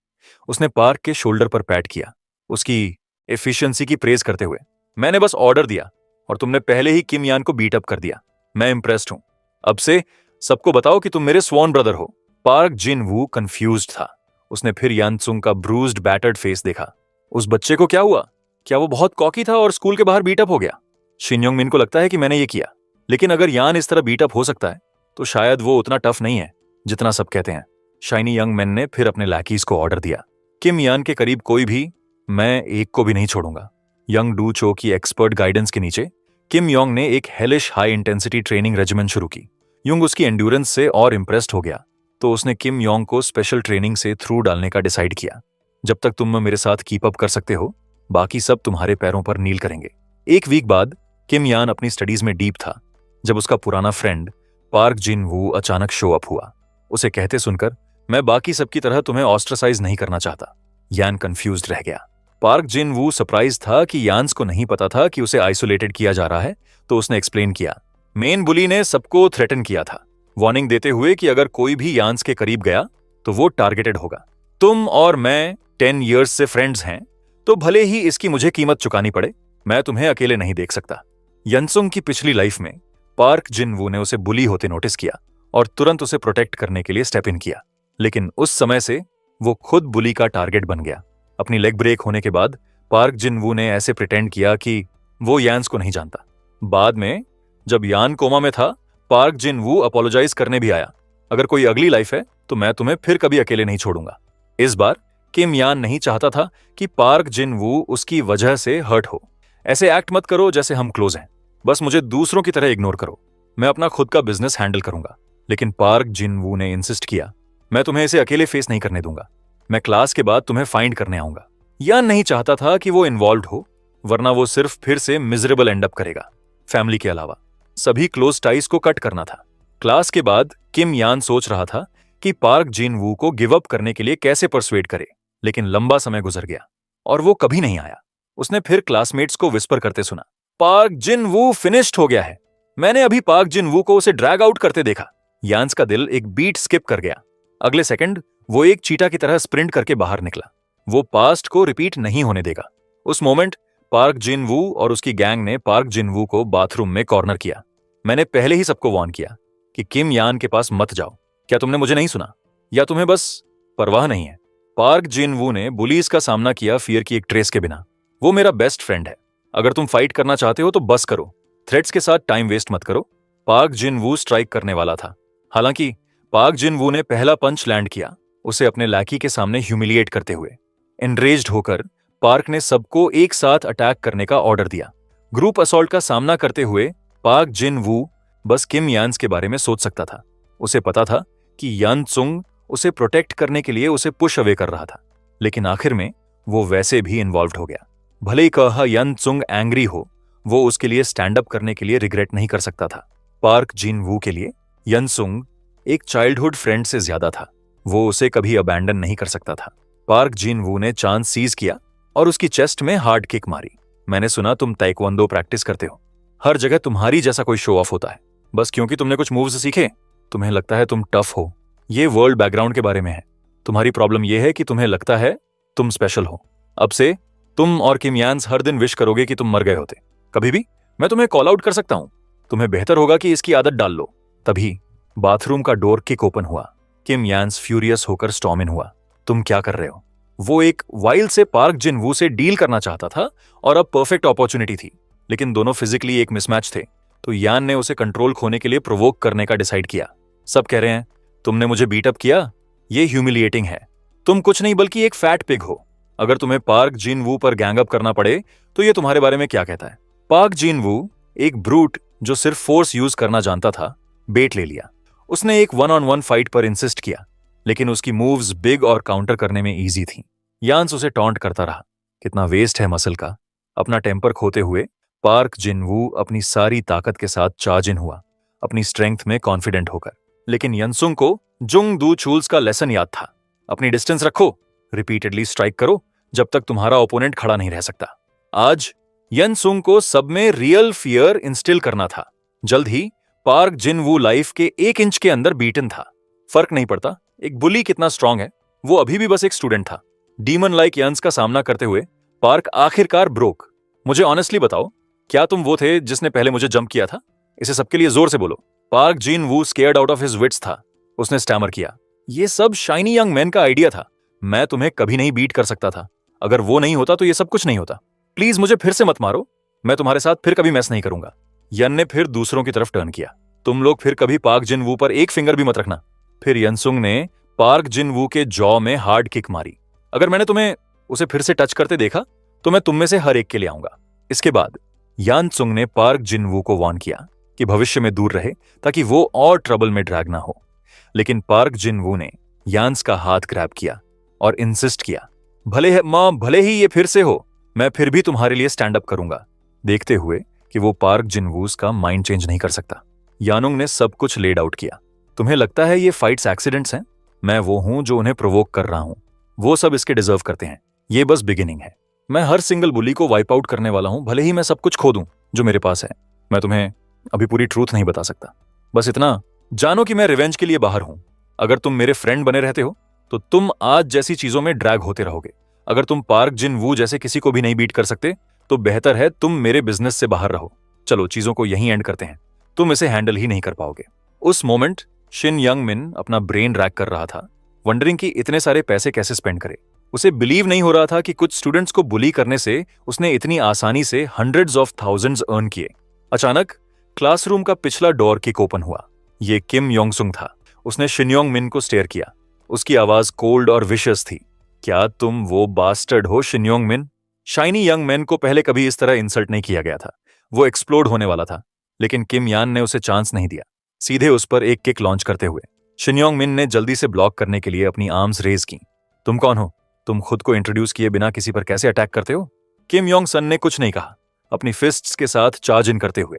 उसने पार्क के शोल्डर पर पैट किया, उसकी एफिशिएंसी की प्रेज करते हुए। मैंने बस ऑर्डर दिया और तुमने पहले ही किम यान को बीट अप कर दिया। मैं इंप्रेस्ड हूं। अब से सबको बताओ कि तुम मेरे स्वॉन ब्रदर हो। पार्क जिनवू कंफ्यूज्ड था। उसने फिर यानसुंग का ब्रूज्ड बैटर्ड फेस देखा। उस बच्चे को क्या हुआ? क्या वो बहुत कॉकी था और स्कूल के बाहर बीट अप हो गया? शिन योंगमिन को लगता है कि मैंने ये किया, लेकिन अगर यान इस तरह बीट अप हो सकता है तो शायद वो उतना टफ नहीं है जितना सब कहते हैं। शाइनी यंग मैन ने फिर अपने लैकीज को ऑर्डर दिया, किम यान के करीब कोई भी, मैं एक को भी नहीं छोड़ूंगा। यंग डू चो की एक्सपर्ट गाइडेंस के नीचे किम योंग ने एक hellish high intensity training regiment शुरू की। युंग उसकी एंड्योरेंस से और इंप्रेस्ड हो गया, तो उसने किम योंग को स्पेशल ट्रेनिंग से थ्रू डालने का डिसाइड किया। जब तक तुम मेरे साथ कीप अप कर सकते हो, बाकी सब तुम्हारे पैरों पर नील करेंगे। एक वीक बाद किम यान अपनी स्टडीज में डीप था जब उसका पुराना फ्रेंड पार्क जिन वू अचानक शो अप हुआ। उसे कहते सुनकर, मैं बाकी सबकी तरह तुम्हें ऑस्ट्रेसाइज नहीं करना चाहता। यान कंफ्यूज्ड रह गया। पार्क जिन वू सरप्राइज था कि यान्स को नहीं पता था कि उसे आइसोलेटेड किया जा रहा है, तो उसने एक्सप्लेन किया। मेन बुली ने सबको थ्रेटन किया था, वार्निंग देते हुए कि अगर कोई भी यान्स के करीब गया तो वो टारगेटेड होगा। तुम और मैं 10 इयर्स से फ्रेंड्स हैं, तो भले ही इसकी मुझे कीमत चुकानी पड़े, मैं तुम्हें अकेले नहीं देख सकता। यनसुंग की पिछली लाइफ में पार्क जिन वू ने उसे बुली होते नोटिस किया और तुरंत उसे प्रोटेक्ट करने के लिए स्टेप इन किया, लेकिन उस समय से वो खुद बुली का टारगेट बन गया। अपनी लेग ब्रेक होने के बाद पार्क जिन वू ने ऐसे प्रिटेंड किया कि वो यान्स को नहीं जानता। बाद में जब यान कोमा में था, पार्क जिन वू अपोलोजाइज करने भी आया। अगर कोई अगली लाइफ है तो मैं तुम्हें फिर कभी अकेले नहीं छोड़ूंगा। इस बार किम यान नहीं चाहता था कि पार्क जिन वू उसकी वजह से हर्ट हो। ऐसे एक्ट मत करो जैसे हम क्लोज हैं। बस मुझे दूसरों की तरह इग्नोर करो। मैं अपना खुद का बिजनेस हैंडल करूंगा। लेकिन पार्क जिन वू ने इंसिस्ट किया, मैं तुम्हें इसे अकेले फेस नहीं करने दूंगा। मैं क्लास के बाद तुम्हें फाइंड करने आऊंगा। यान नहीं चाहता था कि वो इन्वॉल्व हो, वरना वो सिर्फ फिर से मिजरेबल एंड अप करेगा। फैमिली के अलावा सभी क्लोज टाइज को कट करना था। क्लास के बाद किम यान सोच रहा था कि पार्क जिन वू को गिव अप करने के लिए कैसे परसुएड करे, लेकिन लंबा समय गुजर गया और वो कभी नहीं आया। उसने फिर क्लासमेट्स को विस्पर करते सुना, पार्क जिन वू फिनिश्ड हो गया है। मैंने अभी पार्क जिन वू को उसे ड्रैग आउट करते देखा। यान्स का दिल एक बीट स्किप कर गया। अगले सेकंड वो एक चीटा की तरह स्प्रिंट करके बाहर निकला। वो पास्ट को रिपीट नहीं होने देगा। उस मोमेंट पार्क जिन वू और उसकी गैंग ने पार्क जिन वू को बाथरूम में कॉर्नर किया। मैंने पहले ही सबको वार्न किया कि किम यान के पास मत जाओ। क्या तुमने मुझे नहीं सुना, या तुम्हें बस परवाह नहीं है? पार्क जिन वू ने बुलीज का सामना किया फियर की एक ट्रेस के बिना। वो मेरा बेस्ट फ्रेंड है। अगर तुम फाइट करना चाहते हो तो बस करो। थ्रेट्स के साथ टाइम वेस्ट मत करो। पार्क जिन वू स्ट्राइक करने वाला था। हालांकि पार्क जिन वू ने पहला पंच लैंड किया, उसे अपने लैकी के सामने ह्यूमिलिएट करते हुए। एनरेज्ड होकर पार्क ने सबको एक साथ अटैक करने का ऑर्डर दिया। ग्रुप असॉल्ट का सामना करते हुए पार्क जिन वू बस किम यान्स के बारे में सोच सकता था। उसे पता था कि यान त्सुंग उसे प्रोटेक्ट करने के लिए उसे पुश अवे कर रहा था, लेकिन आखिर में वो वैसे भी इन्वॉल्व हो गया। भले ही कहा यान त्सुंग एंग्री हो, वो उसके लिए स्टैंड अप करने के लिए रिग्रेट नहीं कर सकता था। पार्क जिन वू के लिए यान त्सुंग एक चाइल्डहुड फ्रेंड से ज्यादा था। वो उसे कभी अबैंडन नहीं कर सकता था। पार्क जिन वू ने चांस सीज किया और उसकी चेस्ट में हार्ड किक मारी। मैंने सुना तुम ताइक्वांडो प्रैक्टिस करते हो। हर जगह तुम्हारी जैसा कोई शो ऑफ होता है। बस क्योंकि तुमने कुछ मूव्स सीखे तुम्हें लगता है तुम टफ हो। ये वर्ल्ड बैकग्राउंड के बारे में है। तुम्हारी प्रॉब्लम यह है कि तुम्हें लगता है तुम स्पेशल हो। अब से तुम और किम यान्स हर दिन विश करोगे कि तुम मर गए होते। कभी भी मैं तुम्हें कॉल आउट कर सकता हूं। तुम्हें बेहतर होगा कि इसकी आदत डाल लो। तभी बाथरूम का डोर किक ओपन हुआ। किम यान्स फ्यूरियस होकर स्टॉर्म इन हुआ। तुम क्या कर रहे हो? वो एक वाइल से पार्क जिन वू से डील करना चाहता था और अब परफेक्ट अपॉर्चुनिटी थी, लेकिन दोनों फिजिकली एक मिसमैच थे। तो यान ने उसे कंट्रोल खोने के लिए प्रोवोक करने का डिसाइड किया। सब कह रहे हैं तुमने मुझे बीटअप किया, ये ह्यूमिलिएटिंग है। तुम कुछ नहीं बल्कि एक फैट पिग हो। अगर तुम्हें पार्क जिन वू पर गैंग अप करना पड़े तो ये तुम्हारे बारे में क्या कहता है? पार्क जिन वू एक ब्रूट जो सिर्फ फोर्स यूज करना जानता था, बेट ले लिया। उसने एक 1-on-1 फाइट पर इंसिस्ट किया, लेकिन उसकी मूव्स बिग और काउंटर करने में इजी थी। यान्स उसे टॉन्ट करता रहा। कितना वेस्ट है मसल का। अपना टेम्पर खोते हुए पार्क जिन वू अपनी सारी ताकत के साथ चार्ज इन हुआ, अपनी स्ट्रेंथ में कॉन्फिडेंट होकर। लेकिन यनसुंग को जुंग दू चूल्स का लेसन याद था। अपनी डिस्टेंस रखो, रिपीटेडली स्ट्राइक करो जब तक तुम्हारा ओपोनेंट खड़ा नहीं रह सकता। आज यनसुंग को सब में रियल फियर इंस्टिल करना था। जल्द ही पार्क जिन वू लाइफ के 1 इंच के अंदर बीटन था। फर्क नहीं पड़ता एक बुली कितना स्ट्रांग है, वो अभी भी बस एक स्टूडेंट था। डीमन लाइक यंस का सामना करते हुए पार्क आखिरकार ब्रोक। मुझे ऑनेस्टली बताओ, क्या तुम वो थे जिसने पहले मुझे जंप किया था? इसे सबके लिए जोर से बोलो। Park Jin Woo scared out of his wits था। उसने स्टैमर किया, ये सब शाइनी यंग मैन का आइडिया था। मैं तुम्हें कभी नहीं बीट कर सकता था। अगर वो नहीं होता तो ये सब कुछ नहीं होता। प्लीज मुझे फिर से मत मारो। मैं तुम्हारे साथ फिर कभी मैस नहीं करूंगा। यन ने फिर दूसरों की तरफ टर्न किया। तुम लोग फिर कभी पार्क जिन वू पर एक फिंगर भी मत रखना। फिर यनसुंग ने पार्क जिन वू के जॉ में हार्ड किक मारी। अगर मैंने तुम्हें उसे फिर से टच करते देखा तो मैं तुम में से हर एक के लिए आऊंगा। इसके बाद यान त्सुंग ने पार्क जिन वू को वार्न किया कि भविष्य में दूर रहे ताकि वो और ट्रबल में ड्रैग ना हो। लेकिन पार्क जिन वू ने यान्स का हाथ ग्रैब किया और इंसिस्ट किया, भले ही ये फिर से हो, मैं फिर भी तुम्हारे लिए स्टैंड अप करूंगा, देखते हुए कि वो पार्क जिन वूस का माइंड चेंज नहीं कर सकता। यानुंग ने सब कुछ लेड आउट किया। तुम्हें लगता है ये फाइट्स एक्सीडेंट्स हैं? मैं वो हूं जो उन्हें प्रोवोक कर रहा हूं। वो सब इसके डिजर्व करते हैं। ये बस बिगिनिंग है। मैं हर सिंगल बुली को वाइप आउट करने वाला हूं, भले ही मैं सब कुछ खो दूं जो मेरे पास है। मैं तुम्हें अभी पूरी ट्रूथ नहीं बता सकता। बस इतना जानो कि मैं रिवेंज के लिए बाहर हूं। अगर तुम मेरे फ्रेंड बने रहते हो तो तुम आज जैसी चीजों में ड्रैग होते रहोगे। अगर तुम पार्क जिन वू जैसे किसी को भी नहीं बीट कर सकते तो बेहतर है तुम मेरे बिजनेस से बाहर रहो। चलो चीजों को यहीं एंड करते हैं। तुम इसे हैंडल ही नहीं कर पाओगे। उस मोमेंट शिन यंग मिन अपना ब्रेन रैक कर रहा था, वंडरिंग कि इतने सारे पैसे कैसे स्पेंड करे। उसे बिलीव नहीं हो रहा था कि कुछ स्टूडेंट्स को बुली करने से उसने इतनी आसानी से हंड्रेड्स ऑफ थाउजेंड्स अर्न किए। अचानक क्लासरूम का पिछला डोर किक ओपन हुआ। ये किम योंग सुंग था। उसने शिन्योंग मिन को स्टेयर किया। उसकी आवाज कोल्ड और विशियस थी। क्या तुम वो बास्टर्ड हो शिन्योंग मिन? शाइनी यंग मैन को पहले कभी इस तरह इंसल्ट नहीं किया गया था। वो एक्सप्लोड होने वाला था, लेकिन किम यान ने उसे चांस नहीं दिया। सीधे उस पर एक किक लॉन्च करते हुए शिन्योंग मिन ने जल्दी से ब्लॉक करने के लिए अपनी आर्म्स रेज की। तुम कौन हो? तुम खुद को इंट्रोड्यूस किए बिना किसी पर कैसे अटैक करते हो? किम योंग सन ने कुछ नहीं कहा, अपनी फिस्ट्स के साथ चार्ज इन करते हुए।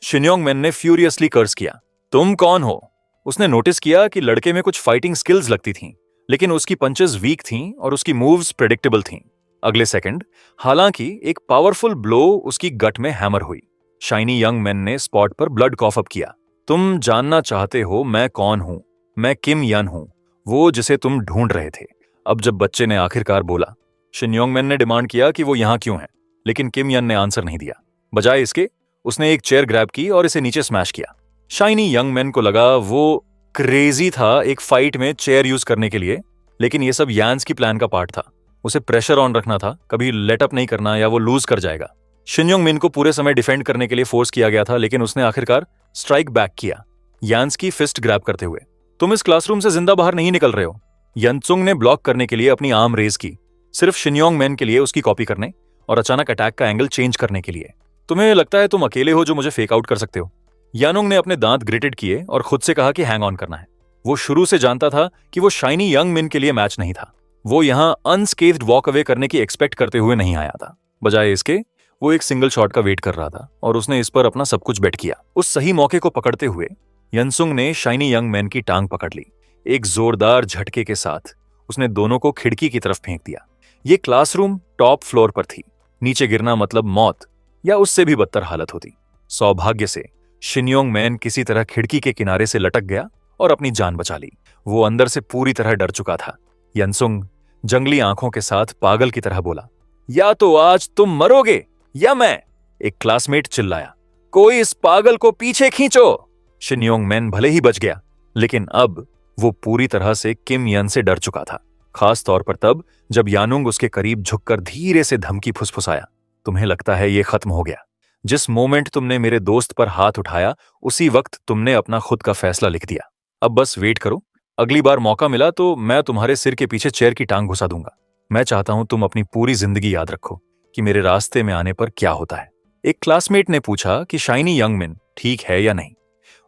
शिन्योंग मिन ने फ्यूरियसली कर्स किया। तुम कौन हो? उसने नोटिस किया कि लड़के में कुछ फाइटिंग स्किल्स लगती थीं, लेकिन उसकी पंचेस वीक थीं और उसकी मूव्स प्रेडिक्टेबल थीं। अगले सेकंड हालांकि एक पावरफुल ब्लो उसकी गट में हैमर हुई। शाइनी यंग मैन ने स्पॉट पर ब्लड कॉफ अप किया। तुम जानना चाहते हो मैं कौन हूं? मैं किम यन हूं, वो जिसे तुम ढूंढ रहे थे। अब जब बच्चे ने आखिरकार बोला, शिन्योंग मैन ने डिमांड किया कि वो यहां क्यों है, लेकिन किम यन ने आंसर नहीं दिया। बजाय इसके उसने एक चेयर ग्रैब की और इसे नीचे स्मैश किया। शाइनी यंग मैन को लगा वो क्रेजी था एक फाइट में चेयर यूज करने के लिए, लेकिन ये सब यान्स की प्लान का पार्ट था। उसे प्रेशर ऑन रखना था, कभी लेटअप नहीं करना या वो लूज कर जाएगा। शिन्योंग मिन को पूरे समय डिफेंड करने के लिए फोर्स किया गया था, लेकिन उसने आखिरकार स्ट्राइक बैक किया, यान्स की फिस्ट ग्रैब करते हुए। तुम इस क्लासरूम से जिंदा बाहर नहीं निकल रहे हो। यनसुंग ने ब्लॉक करने के लिए अपनी आर्म रेज की, सिर्फ शिन्योंग मैन के लिए उसकी कॉपी करने और अचानक अटैक का एंगल चेंज करने के लिए। तुम्हें लगता है तुम अकेले हो जो मुझे फेक आउट कर सकते हो? यानुंग ने अपने दांत ग्रिटेड किए और खुद से कहा कि हैंग ऑन करना है। वो शुरू से जानता था कि वो शाइनी यंग मिन के लिए मैच नहीं था। वो यहां अनस्केथ्ड वॉक अवे करने की एक्सपेक्ट करते हुए नहीं आया था। बजाय इसके वो एक सिंगल शॉट का वेट कर रहा था और उसने इस पर अपना सब कुछ बेट किया। उस सही मौके को पकड़ते हुए यनसुंग ने शाइनी यंग मैन की टांग पकड़ ली। एक जोरदार झटके के साथ उसने दोनों को खिड़की की तरफ फेंक दिया। ये क्लासरूम टॉप फ्लोर पर थी। नीचे गिरना मतलब मौत या उससे भी बदतर हालत होती। सौभाग्य से शिन्योंग मैन किसी तरह खिड़की के किनारे से लटक गया और अपनी जान बचा ली। वो अंदर से पूरी तरह डर चुका था। यनसुंग जंगली आंखों के साथ पागल की तरह बोला, या तो आज तुम मरोगे या मैं। एक क्लासमेट चिल्लाया, कोई इस पागल को पीछे खींचो। शिन्योंग मैन भले ही बच गया, लेकिन अब वो पूरी तरह से किम यन से डर चुका था, खास तौर पर तब जब यानुंग उसके करीब झुककर धीरे से धमकी फुसफुसाया, तुम्हें लगता है ये खत्म हो गया? जिस मोमेंट तुमने मेरे दोस्त पर हाथ उठाया उसी वक्त तुमने अपना खुद का फैसला लिख दिया। अब बस वेट करो, अगली बार मौका मिला तो मैं तुम्हारे सिर के पीछे चेयर की टांग घुसा दूंगा। मैं चाहता हूं तुम अपनी पूरी जिंदगी याद रखो कि मेरे रास्ते में आने पर क्या होता है। एक क्लासमेट ने पूछा कि शाइनी यंग मिन ठीक है या नहीं।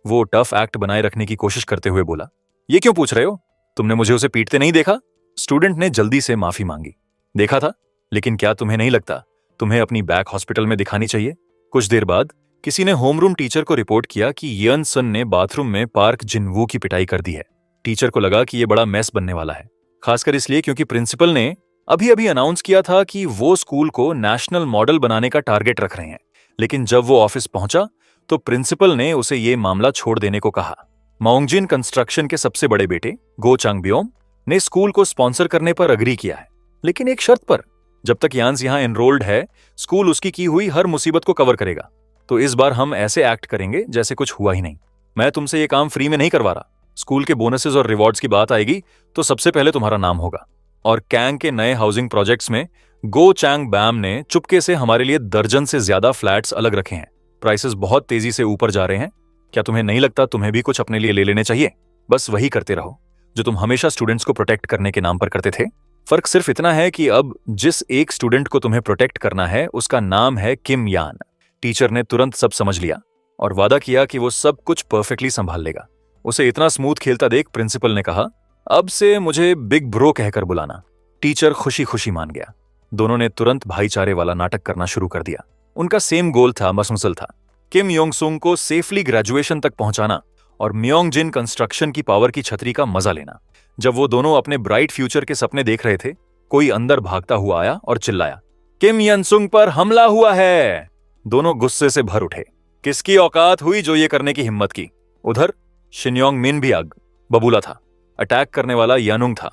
वो टफ एक्ट बनाए रखने की कोशिश करते हुए बोला, ये क्यों पूछ रहे हो? तुमने मुझे उसे पीटते नहीं देखा? स्टूडेंट ने जल्दी से माफी मांगी। देखा था, लेकिन क्या तुम्हें नहीं लगता तुम्हें अपनी बैक हॉस्पिटल में दिखानी चाहिए? कुछ देर बाद किसी ने होमरूम टीचर को रिपोर्ट किया कि यन सन ने बाथरूम में पार्क जिनवू की पिटाई कर दी है। टीचर को लगा कि यह बड़ा मेस बनने वाला है, खासकर इसलिए क्योंकि प्रिंसिपल ने अभी अभी अनाउंस किया था कि वो स्कूल को नेशनल मॉडल बनाने का टारगेट रख रहे हैं। लेकिन जब वो ऑफिस पहुंचा तो प्रिंसिपल ने उसे ये मामला छोड़ देने को कहा। माओंगजिन कंस्ट्रक्शन के सबसे बड़े बेटे गो चांगबियोम ने स्कूल को स्पॉन्सर करने पर अग्री किया है, लेकिन एक शर्त पर। जब तक यांस यहां एनरोल्ड है, स्कूल उसकी की हुई हर मुसीबत को कवर करेगा। तो इस बार हम ऐसे एक्ट करेंगे जैसे कुछ हुआ ही नहीं। मैं तुमसे ये काम फ्री में नहीं करवा रहा। स्कूल के बोनसेस और रिवॉर्ड्स की बात आएगी तो सबसे पहले तुम्हारा नाम होगा। और कैंग के नए हाउसिंग प्रोजेक्ट्स में गो चैंग बैम ने चुपके से हमारे लिए दर्जन से ज्यादा फ्लैट्स अलग रखे हैं। प्राइसेस बहुत तेजी से ऊपर जा रहे हैं। क्या तुम्हें नहीं लगता तुम्हें भी कुछ अपने लिए ले लेने चाहिए? बस वही करते रहो जो तुम हमेशा स्टूडेंट्स को प्रोटेक्ट करने के नाम पर करते थे। फर्क सिर्फ इतना है कि अब जिस एक स्टूडेंट को तुम्हें प्रोटेक्ट करना है उसका नाम है किम यान। टीचर ने तुरंत सब समझ लिया और वादा किया कि वो सब कुछ परफेक्टली संभाल लेगा। उसे इतना स्मूथ खेलता देख प्रिंसिपल ने कहा, अब से मुझे बिग ब्रो कहकर बुलाना। टीचर खुशी खुशी मान गया। दोनों ने तुरंत भाईचारे वाला नाटक करना शुरू कर दिया। उनका सेम गोल था, मसमसल था, किम योंग सुंग को सेफली ग्रेजुएशन तक पहुंचाना और म्योंगजिन कंस्ट्रक्शन की पावर की छतरी का मजा लेना। जब वो दोनों अपने ब्राइट फ्यूचर के सपने देख रहे थे, कोई अंदर भागता हुआ आया और चिल्लाया, किम यनसुंग पर हमला हुआ है। दोनों गुस्से से भर उठे। किसकी औकात हुई जो ये करने की हिम्मत की? उधर शिन्योंग मिन भी आग बबूला था। अटैक करने वाला यानुंग था,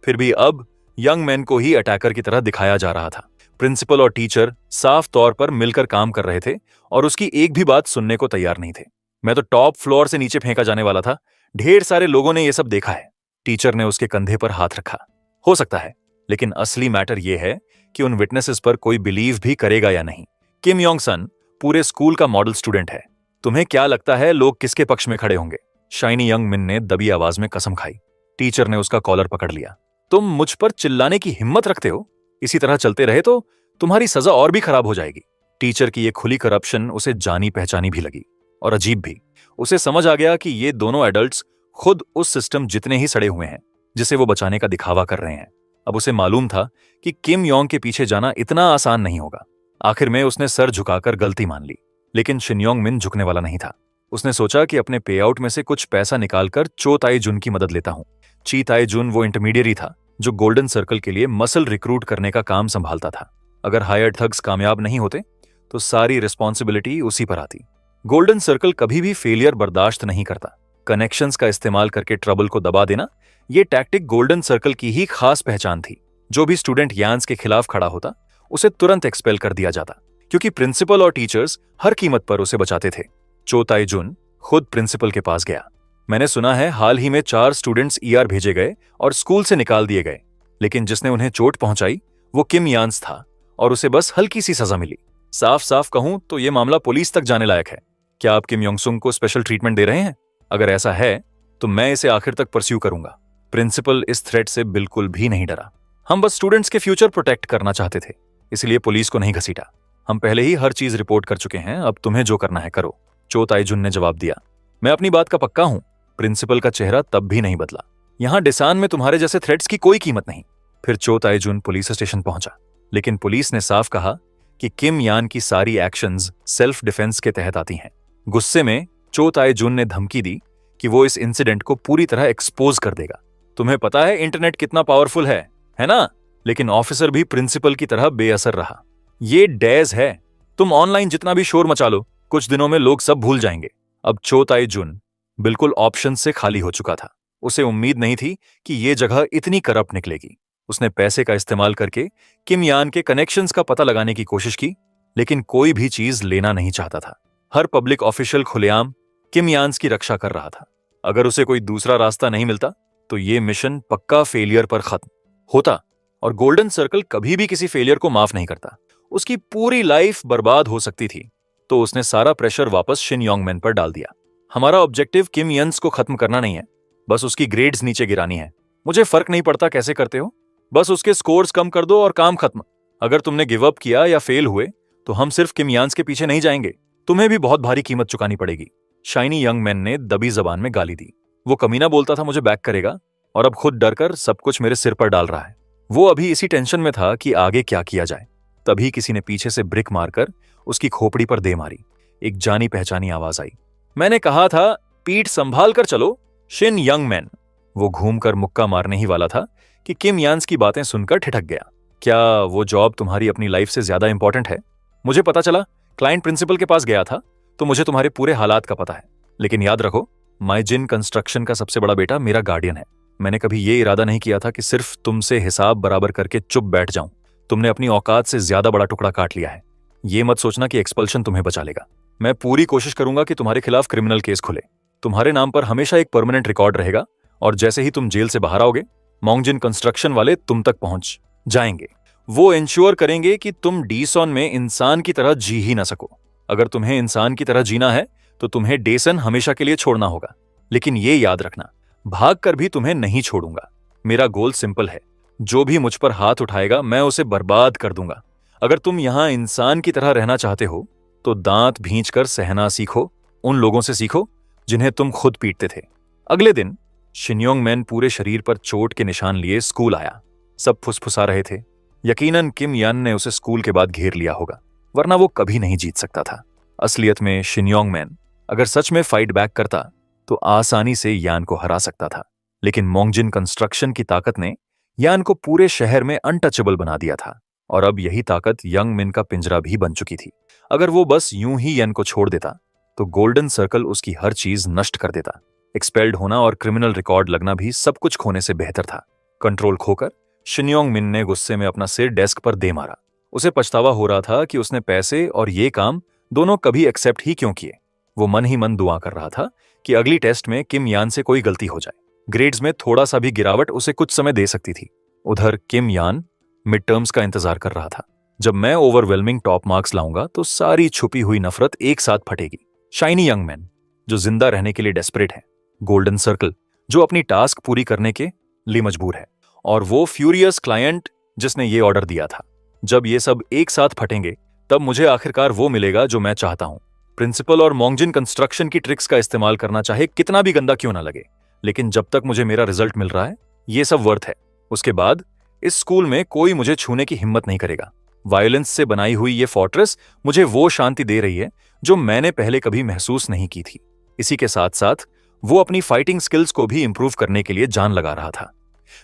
फिर भी अब यंग मैन को ही अटैकर की तरह दिखाया जा रहा था। प्रिंसिपल और टीचर साफ तौर पर मिलकर काम कर रहे थे और उसकी एक भी बात सुनने को तैयार नहीं थे। मैं तो टॉप फ्लोर से नीचे फेंका जाने वाला था। ढेर सारे लोगों ने यह सब देखा है। टीचर ने उसके कंधे पर हाथ रखा। हो सकता है, लेकिन असली मैटर यह है कि उन विटनेसेस पर कोई बिलीव भी करेगा या नहीं। किम योंग सन पूरे स्कूल का मॉडल स्टूडेंट है। तुम्हें क्या लगता है लोग किसके पक्ष में खड़े होंगे? शाइनी यंग मिन ने दबी आवाज में कसम खाई। टीचर ने उसका कॉलर पकड़ लिया। तुम मुझ पर चिल्लाने की हिम्मत रखते हो? इसी तरह चलते रहे तो तुम्हारी सजा और भी खराब हो जाएगी। टीचर की यह खुली करप्शन उसे जानी पहचानी भी लगी और अजीब भी। उसे समझ आ गया कि ये दोनों एडल्ट्स खुद उस सिस्टम जितने ही सड़े हुए हैं जिसे वो बचाने का दिखावा कर रहे हैं। अब उसे मालूम था कि किम योंग के पीछे जाना इतना आसान नहीं होगा। आखिर में उसने सर झुकाकर गलती मान ली। लेकिन शिन योंग मिन झुकने वाला नहीं था। उसने सोचा कि अपने पे आउट में से कुछ पैसा निकालकर चो ताई जुन की मदद लेता हूं। ची ताई जुन वो इंटरमीडियरी था जो गोल्डन सर्कल के लिए मसल रिक्रूट करने का काम संभालता था। अगर हायर्ड थग्स कामयाब नहीं होते तो सारी रिस्पॉन्सिबिलिटी उसी पर आती। गोल्डन सर्कल कभी भी फेलियर बर्दाश्त नहीं करता। कनेक्शंस का इस्तेमाल करके ट्रबल को दबा देना, ये टैक्टिक गोल्डन सर्कल की ही खास पहचान थी। जो भी स्टूडेंट यान्स के खिलाफ खड़ा होता उसे तुरंत एक्सपेल कर दिया जाता, क्योंकि प्रिंसिपल और टीचर्स हर कीमत पर उसे बचाते थे। चो ताई जुन खुद प्रिंसिपल के पास गया। मैंने सुना है हाल ही में 4 स्टूडेंट्स ईआर भेजे गए और स्कूल से निकाल दिए गए, लेकिन जिसने उन्हें चोट पहुंचाई वो किम यान्स था और उसे बस हल्की सी सजा मिली। साफ साफ कहूं तो यह मामला पुलिस तक जाने लायक है। क्या आप किम योंग सुंग को स्पेशल ट्रीटमेंट दे रहे हैं? अगर ऐसा है तो मैं इसे आखिर तक परस्यू करूंगा। प्रिंसिपल इस थ्रेट से बिल्कुल भी नहीं डरा। हम बस स्टूडेंट्स के फ्यूचर प्रोटेक्ट करना चाहते थे, इसलिए पुलिस को नहीं घसीटा। हम पहले ही हर चीज रिपोर्ट कर चुके हैं, अब तुम्हें जो करना है करो, चो ताई जुन ने जवाब दिया। मैं अपनी बात का पक्का हूं। प्रिंसिपल का चेहरा तब भी नहीं बदला। यहां डिसान में तुम्हारे जैसे थ्रेट्स की कोई कीमत नहीं। फिर चो ताई जुन पुलिस स्टेशन पहुंचा, लेकिन पुलिस ने साफ कहा कि किम यान की सारी एक्शंस सेल्फ डिफेंस के तहत आती हैं। गुस्से में चो ताई जुन ने धमकी दी कि वो इस इंसिडेंट को पूरी तरह एक्सपोज कर देगा। तुम्हें पता है इंटरनेट कितना पावरफुल है ना? लेकिन ऑफिसर भी प्रिंसिपल की तरह बेअसर रहा। ये डेज है, तुम ऑनलाइन जितना भी शोर मचा लो, कुछ दिनों में लोग सब भूल जाएंगे। अब चो ताई जुन बिल्कुल ऑप्शन से खाली हो चुका था। उसे उम्मीद नहीं थी कि ये जगह इतनी करप्ट निकलेगी। उसने पैसे का इस्तेमाल करके किम यान के कनेक्शंस का पता लगाने की कोशिश की, लेकिन कोई भी चीज लेना नहीं चाहता था। हर पब्लिक ऑफिशियल खुलेआम किम यान्स की रक्षा कर रहा था। अगर उसे कोई दूसरा रास्ता नहीं मिलता तो ये मिशन पक्का फेलियर पर खत्म होता, और गोल्डन सर्कल कभी भी किसी फेलियर को माफ नहीं करता। उसकी पूरी लाइफ बर्बाद हो सकती थी। तो उसने सारा प्रेशर वापस शिन योंग मैन पर डाल दिया। हमारा ऑब्जेक्टिव किम यन्स को खत्म करना नहीं है, बस उसकी ग्रेड्स नीचे गिरानी है। मुझे फर्क नहीं पड़ता कैसे करते हो, बस उसके स्कोर्स कम कर दो और काम खत्म। अगर तुमने गिव अप किया या फेल हुए तो हम सिर्फ किम यान्स के पीछे नहीं जाएंगे, तुम्हें भी बहुत भारी कीमत चुकानी पड़ेगी। शाइनी यंग मैन ने दबी जबान में गाली दी। वो कमीना बोलता था मुझे बैक करेगा, और अब खुद डरकर सब कुछ मेरे सिर पर डाल रहा है। वो अभी इसी टेंशन में था कि आगे क्या किया जाए। तभी किसी ने पीछे से ब्रिक मारकर उसकी खोपड़ी पर दे मारी। एक जानी पहचानी आवाज आई, मैंने कहा था पीठ संभाल कर चलो, शिन यंग मैन। वो घूमकर मुक्का मारने ही वाला था कि किम यान्स की बातें सुनकर ठिठक गया। क्या वो जॉब तुम्हारी अपनी लाइफ से ज्यादा इंपॉर्टेंट है? मुझे पता चला क्लाइंट प्रिंसिपल के पास गया था, तो मुझे तुम्हारे पूरे हालात का पता है। लेकिन याद रखो, माइजिन कंस्ट्रक्शन का सबसे बड़ा बेटा मेरा गार्डियन है। मैंने कभी ये इरादा नहीं किया था कि सिर्फ तुमसे हिसाब बराबर करके चुप बैठ जाऊं। तुमने अपनी औकात से ज्यादा बड़ा टुकड़ा काट लिया है। ये मत सोचना कि एक्सपल्शन तुम्हें बचा लेगा। मैं पूरी कोशिश करूंगा कि तुम्हारे खिलाफ क्रिमिनल केस खुले। तुम्हारे नाम पर हमेशा एक परमानेंट रिकॉर्ड रहेगा, और जैसे ही तुम जेल से बाहर आओगे, मोंगजिन कंस्ट्रक्शन वाले तुम तक पहुंच जाएंगे। वो इंश्योर करेंगे कि तुम डीसॉन में इंसान की तरह जी ही ना सको। अगर तुम्हें इंसान की तरह जीना है तो तुम्हें डेसन हमेशा के लिए छोड़ना होगा। लेकिन ये याद रखना, भाग कर भी तुम्हें नहीं छोड़ूंगा। मेरा गोल सिंपल है, जो भी मुझ पर हाथ उठाएगा मैं उसे बर्बाद कर दूंगा। अगर तुम यहां इंसान की तरह रहना चाहते हो तो दांत भींच कर सहना सीखो। उन लोगों से सीखो जिन्हें तुम खुद पीटते थे। अगले दिन शिन योंग मैन पूरे शरीर पर चोट के निशान लिए स्कूल आया। सब फुसफुसा रहे थे। यकीनन किम यान ने उसे स्कूल के बाद घेर लिया होगा, वरना वो कभी नहीं जीत सकता था। असलियत में शिन योंग मैन अगर सच में फाइट बैक करता तो आसानी से यान को हरा सकता था। लेकिन मोंगजिन कंस्ट्रक्शन की ताकत ने यान को पूरे शहर में अनटचेबल बना दिया था, और अब यही ताकत यंग मिन का पिंजरा भी बन चुकी थी। अगर वो बस यूं ही यान को छोड़ देता तो गोल्डन सर्कल उसकी हर चीज नष्ट कर देता। एक्सपेल्ड होना और क्रिमिनल रिकॉर्ड लगना भी सब कुछ खोने से बेहतर था। कंट्रोल खोकर शिन योंग मिन ने गुस्से में अपना सिर डेस्क पर दे मारा। उसे पछतावा हो रहा था कि उसने पैसे और ये काम दोनों कभी एक्सेप्ट ही क्यों किए। वो मन ही मन दुआ कर रहा था कि अगली टेस्ट में किम यान से कोई गलती हो जाए। ग्रेड्स में थोड़ा सा भी गिरावट उसे कुछ समय दे सकती थी, उधर किम यान मिड टर्म्स का इंतजार कर रहा था। जब मैं ओवरवेलमिंग टॉप मार्क्स लाऊंगा तो सारी छुपी हुई नफरत एक साथ फटेगी। शाइनी यंग मैन जो जिंदा रहने के लिए डेस्परेट है, गोल्डन सर्कल जो अपनी टास्क पूरी करने के लिए मजबूर है, और वो फ्यूरियस क्लाइंट जिसने ये ऑर्डर दिया था। जब ये सब एक साथ फटेंगे तब मुझे आखिरकार वो मिलेगा जो मैं चाहता हूं। प्रिंसिपल और मोंगजिन कंस्ट्रक्शन की ट्रिक्स का इस्तेमाल करना चाहे कितना भी गंदा क्यों ना लगे, लेकिन जब तक मुझे मेरा रिजल्ट मिल रहा है ये सब वर्थ है। उसके बाद इस स्कूल में कोई मुझे छूने की हिम्मत नहीं करेगा। वायलेंस से बनाई हुई ये फोर्ट्रेस मुझे वो शांति दे रही है जो मैंने पहले कभी महसूस नहीं की थी। इसी के साथ साथ वो अपनी फाइटिंग स्किल्स को भी इंप्रूव करने के लिए जान लगा रहा था।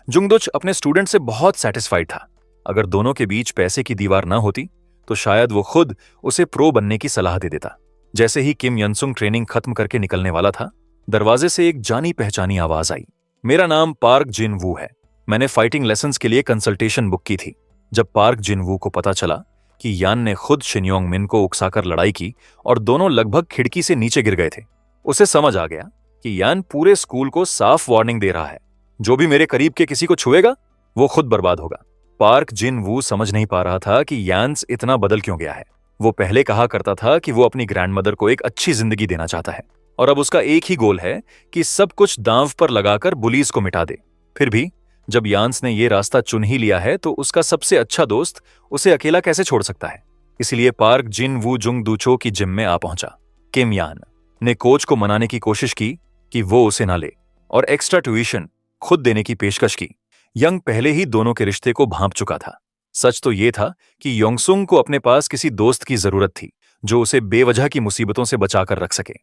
जुंगदुच अपने स्टूडेंट से बहुत सेटिस्फाइड था। अगर दोनों के बीच पैसे की दीवार ना होती तो शायद वो खुद उसे प्रो बनने की सलाह दे देता। जैसे ही किम यनसुंग ट्रेनिंग खत्म करके निकलने वाला था, दरवाजे से एक जानी पहचानी आवाज आई। मेरा नाम पार्क जिन वू है। मैंने फाइटिंग लेसन्स के लिए कंसल्टेशन बुक की थी। जब पार्क जिन वू को पता चला कि यान ने खुद शिनयोंग मिन को उकसाकर लड़ाई की और दोनों लगभग खिड़की से नीचे गिर गए थे, उसे समझ आ गया कि यान पूरे स्कूल को साफ वार्निंग दे रहा है, जो भी मेरे करीब के किसी को छुएगा वो खुद बर्बाद होगा। पार्क जिन वू समझ नहीं पा रहा था कि यान्स इतना बदल क्यों गया है। वो पहले कहा करता था कि वो अपनी ग्रैंडमदर को एक अच्छी जिंदगी देना चाहता है, और अब उसका एक ही गोल है कि सब कुछ दांव पर लगाकर बुलीज को मिटा दे। फिर भी जब यान्स ने ये रास्ता चुन ही लिया है तो उसका सबसे अच्छा दोस्त उसे अकेला कैसे छोड़ सकता है। इसलिए पार्क जिन वू जुंग दूचो की जिम में आ पहुंचा। किम यान ने कोच को मनाने की कोशिश की कि वो उसे ना ले और एक्स्ट्रा ट्यूशन खुद देने की पेशकश की। यंग पहले ही दोनों के रिश्ते को भांप चुका था। सच तो यह था कि योंगसुंग को अपने पास किसी दोस्त की जरूरत थी जो उसे बेवजह की मुसीबतों से बचाकर रख सके।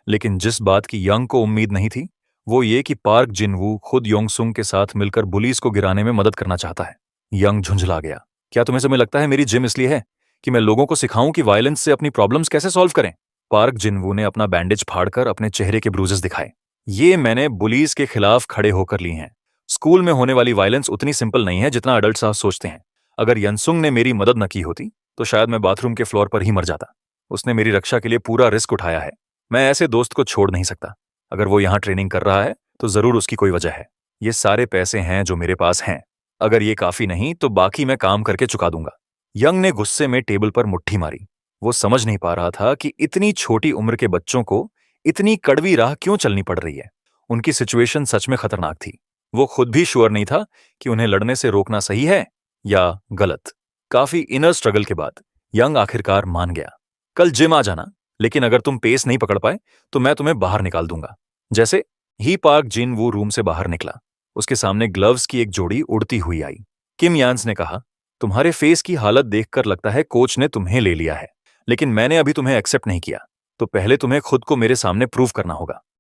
लेकिन जिस बात की यंग को उम्मीद नहीं थी वो ये कि पार्क जिनवू खुद योंगसुंग के साथ मिलकर बुलीज को गिराने में मदद करना चाहता है। यंग झुंझला गया। क्या तुम्हें समय लगता है मेरी जिम इसलिए है कि मैं लोगों को सिखाऊं कि वायलेंस से अपनी प्रॉब्लम्स कैसे सॉल्व करें? पार्क जिनवू ने अपना बैंडेज फाड़कर अपने चेहरे के ब्रूजेस दिखाए। ये मैंने बुलीज के खिलाफ खड़े होकर ली हैं। स्कूल में होने वाली वायलेंस उतनी सिंपल नहीं है जितना अडल्ट साहब सोचते हैं। अगर यनसुंग ने मेरी मदद न की होती तो शायद मैं बाथरूम के फ्लोर पर ही मर जाता। उसने मेरी रक्षा के लिए पूरा रिस्क उठाया है। मैं ऐसे दोस्त को छोड़ नहीं सकता। अगर वो यहाँ ट्रेनिंग कर रहा है तो जरूर उसकी कोई वजह है। ये सारे पैसे हैं जो मेरे पास हैं। अगर ये काफी नहीं तो बाकी मैं काम करके चुका दूंगा। यंग ने गुस्से में टेबल पर मुट्ठी मारी। वो समझ नहीं पा रहा था कि इतनी छोटी उम्र के बच्चों को इतनी कड़वी राह क्यों चलनी पड़ रही है। उनकी सिचुएशन सच में खतरनाक थी। वो खुद भी श्योर नहीं था कि उन्हें लड़ने से रोकना सही है या गलत। काफी इनर स्ट्रगल के बाद यंग आखिरकार मान गया। कल जिम आ जाना, लेकिन अगर तुम पेस नहीं पकड़ पाए तो मैं तुम्हें बाहर निकाल दूंगा। जैसे ही पार्क जिन वो रूम से बाहर निकला, उसके सामने ग्लव्स की एक जोड़ी उड़ती हुई आई। किम यान्स ने कहा, तुम्हारे फेस की हालत देखकर लगता है कोच ने तुम्हें ले लिया है, लेकिन मैंने अभी तुम्हें एक्सेप्ट नहीं किया, तो पहले तुम्हें खुद को मेरे सामने प्रूव करना होगा।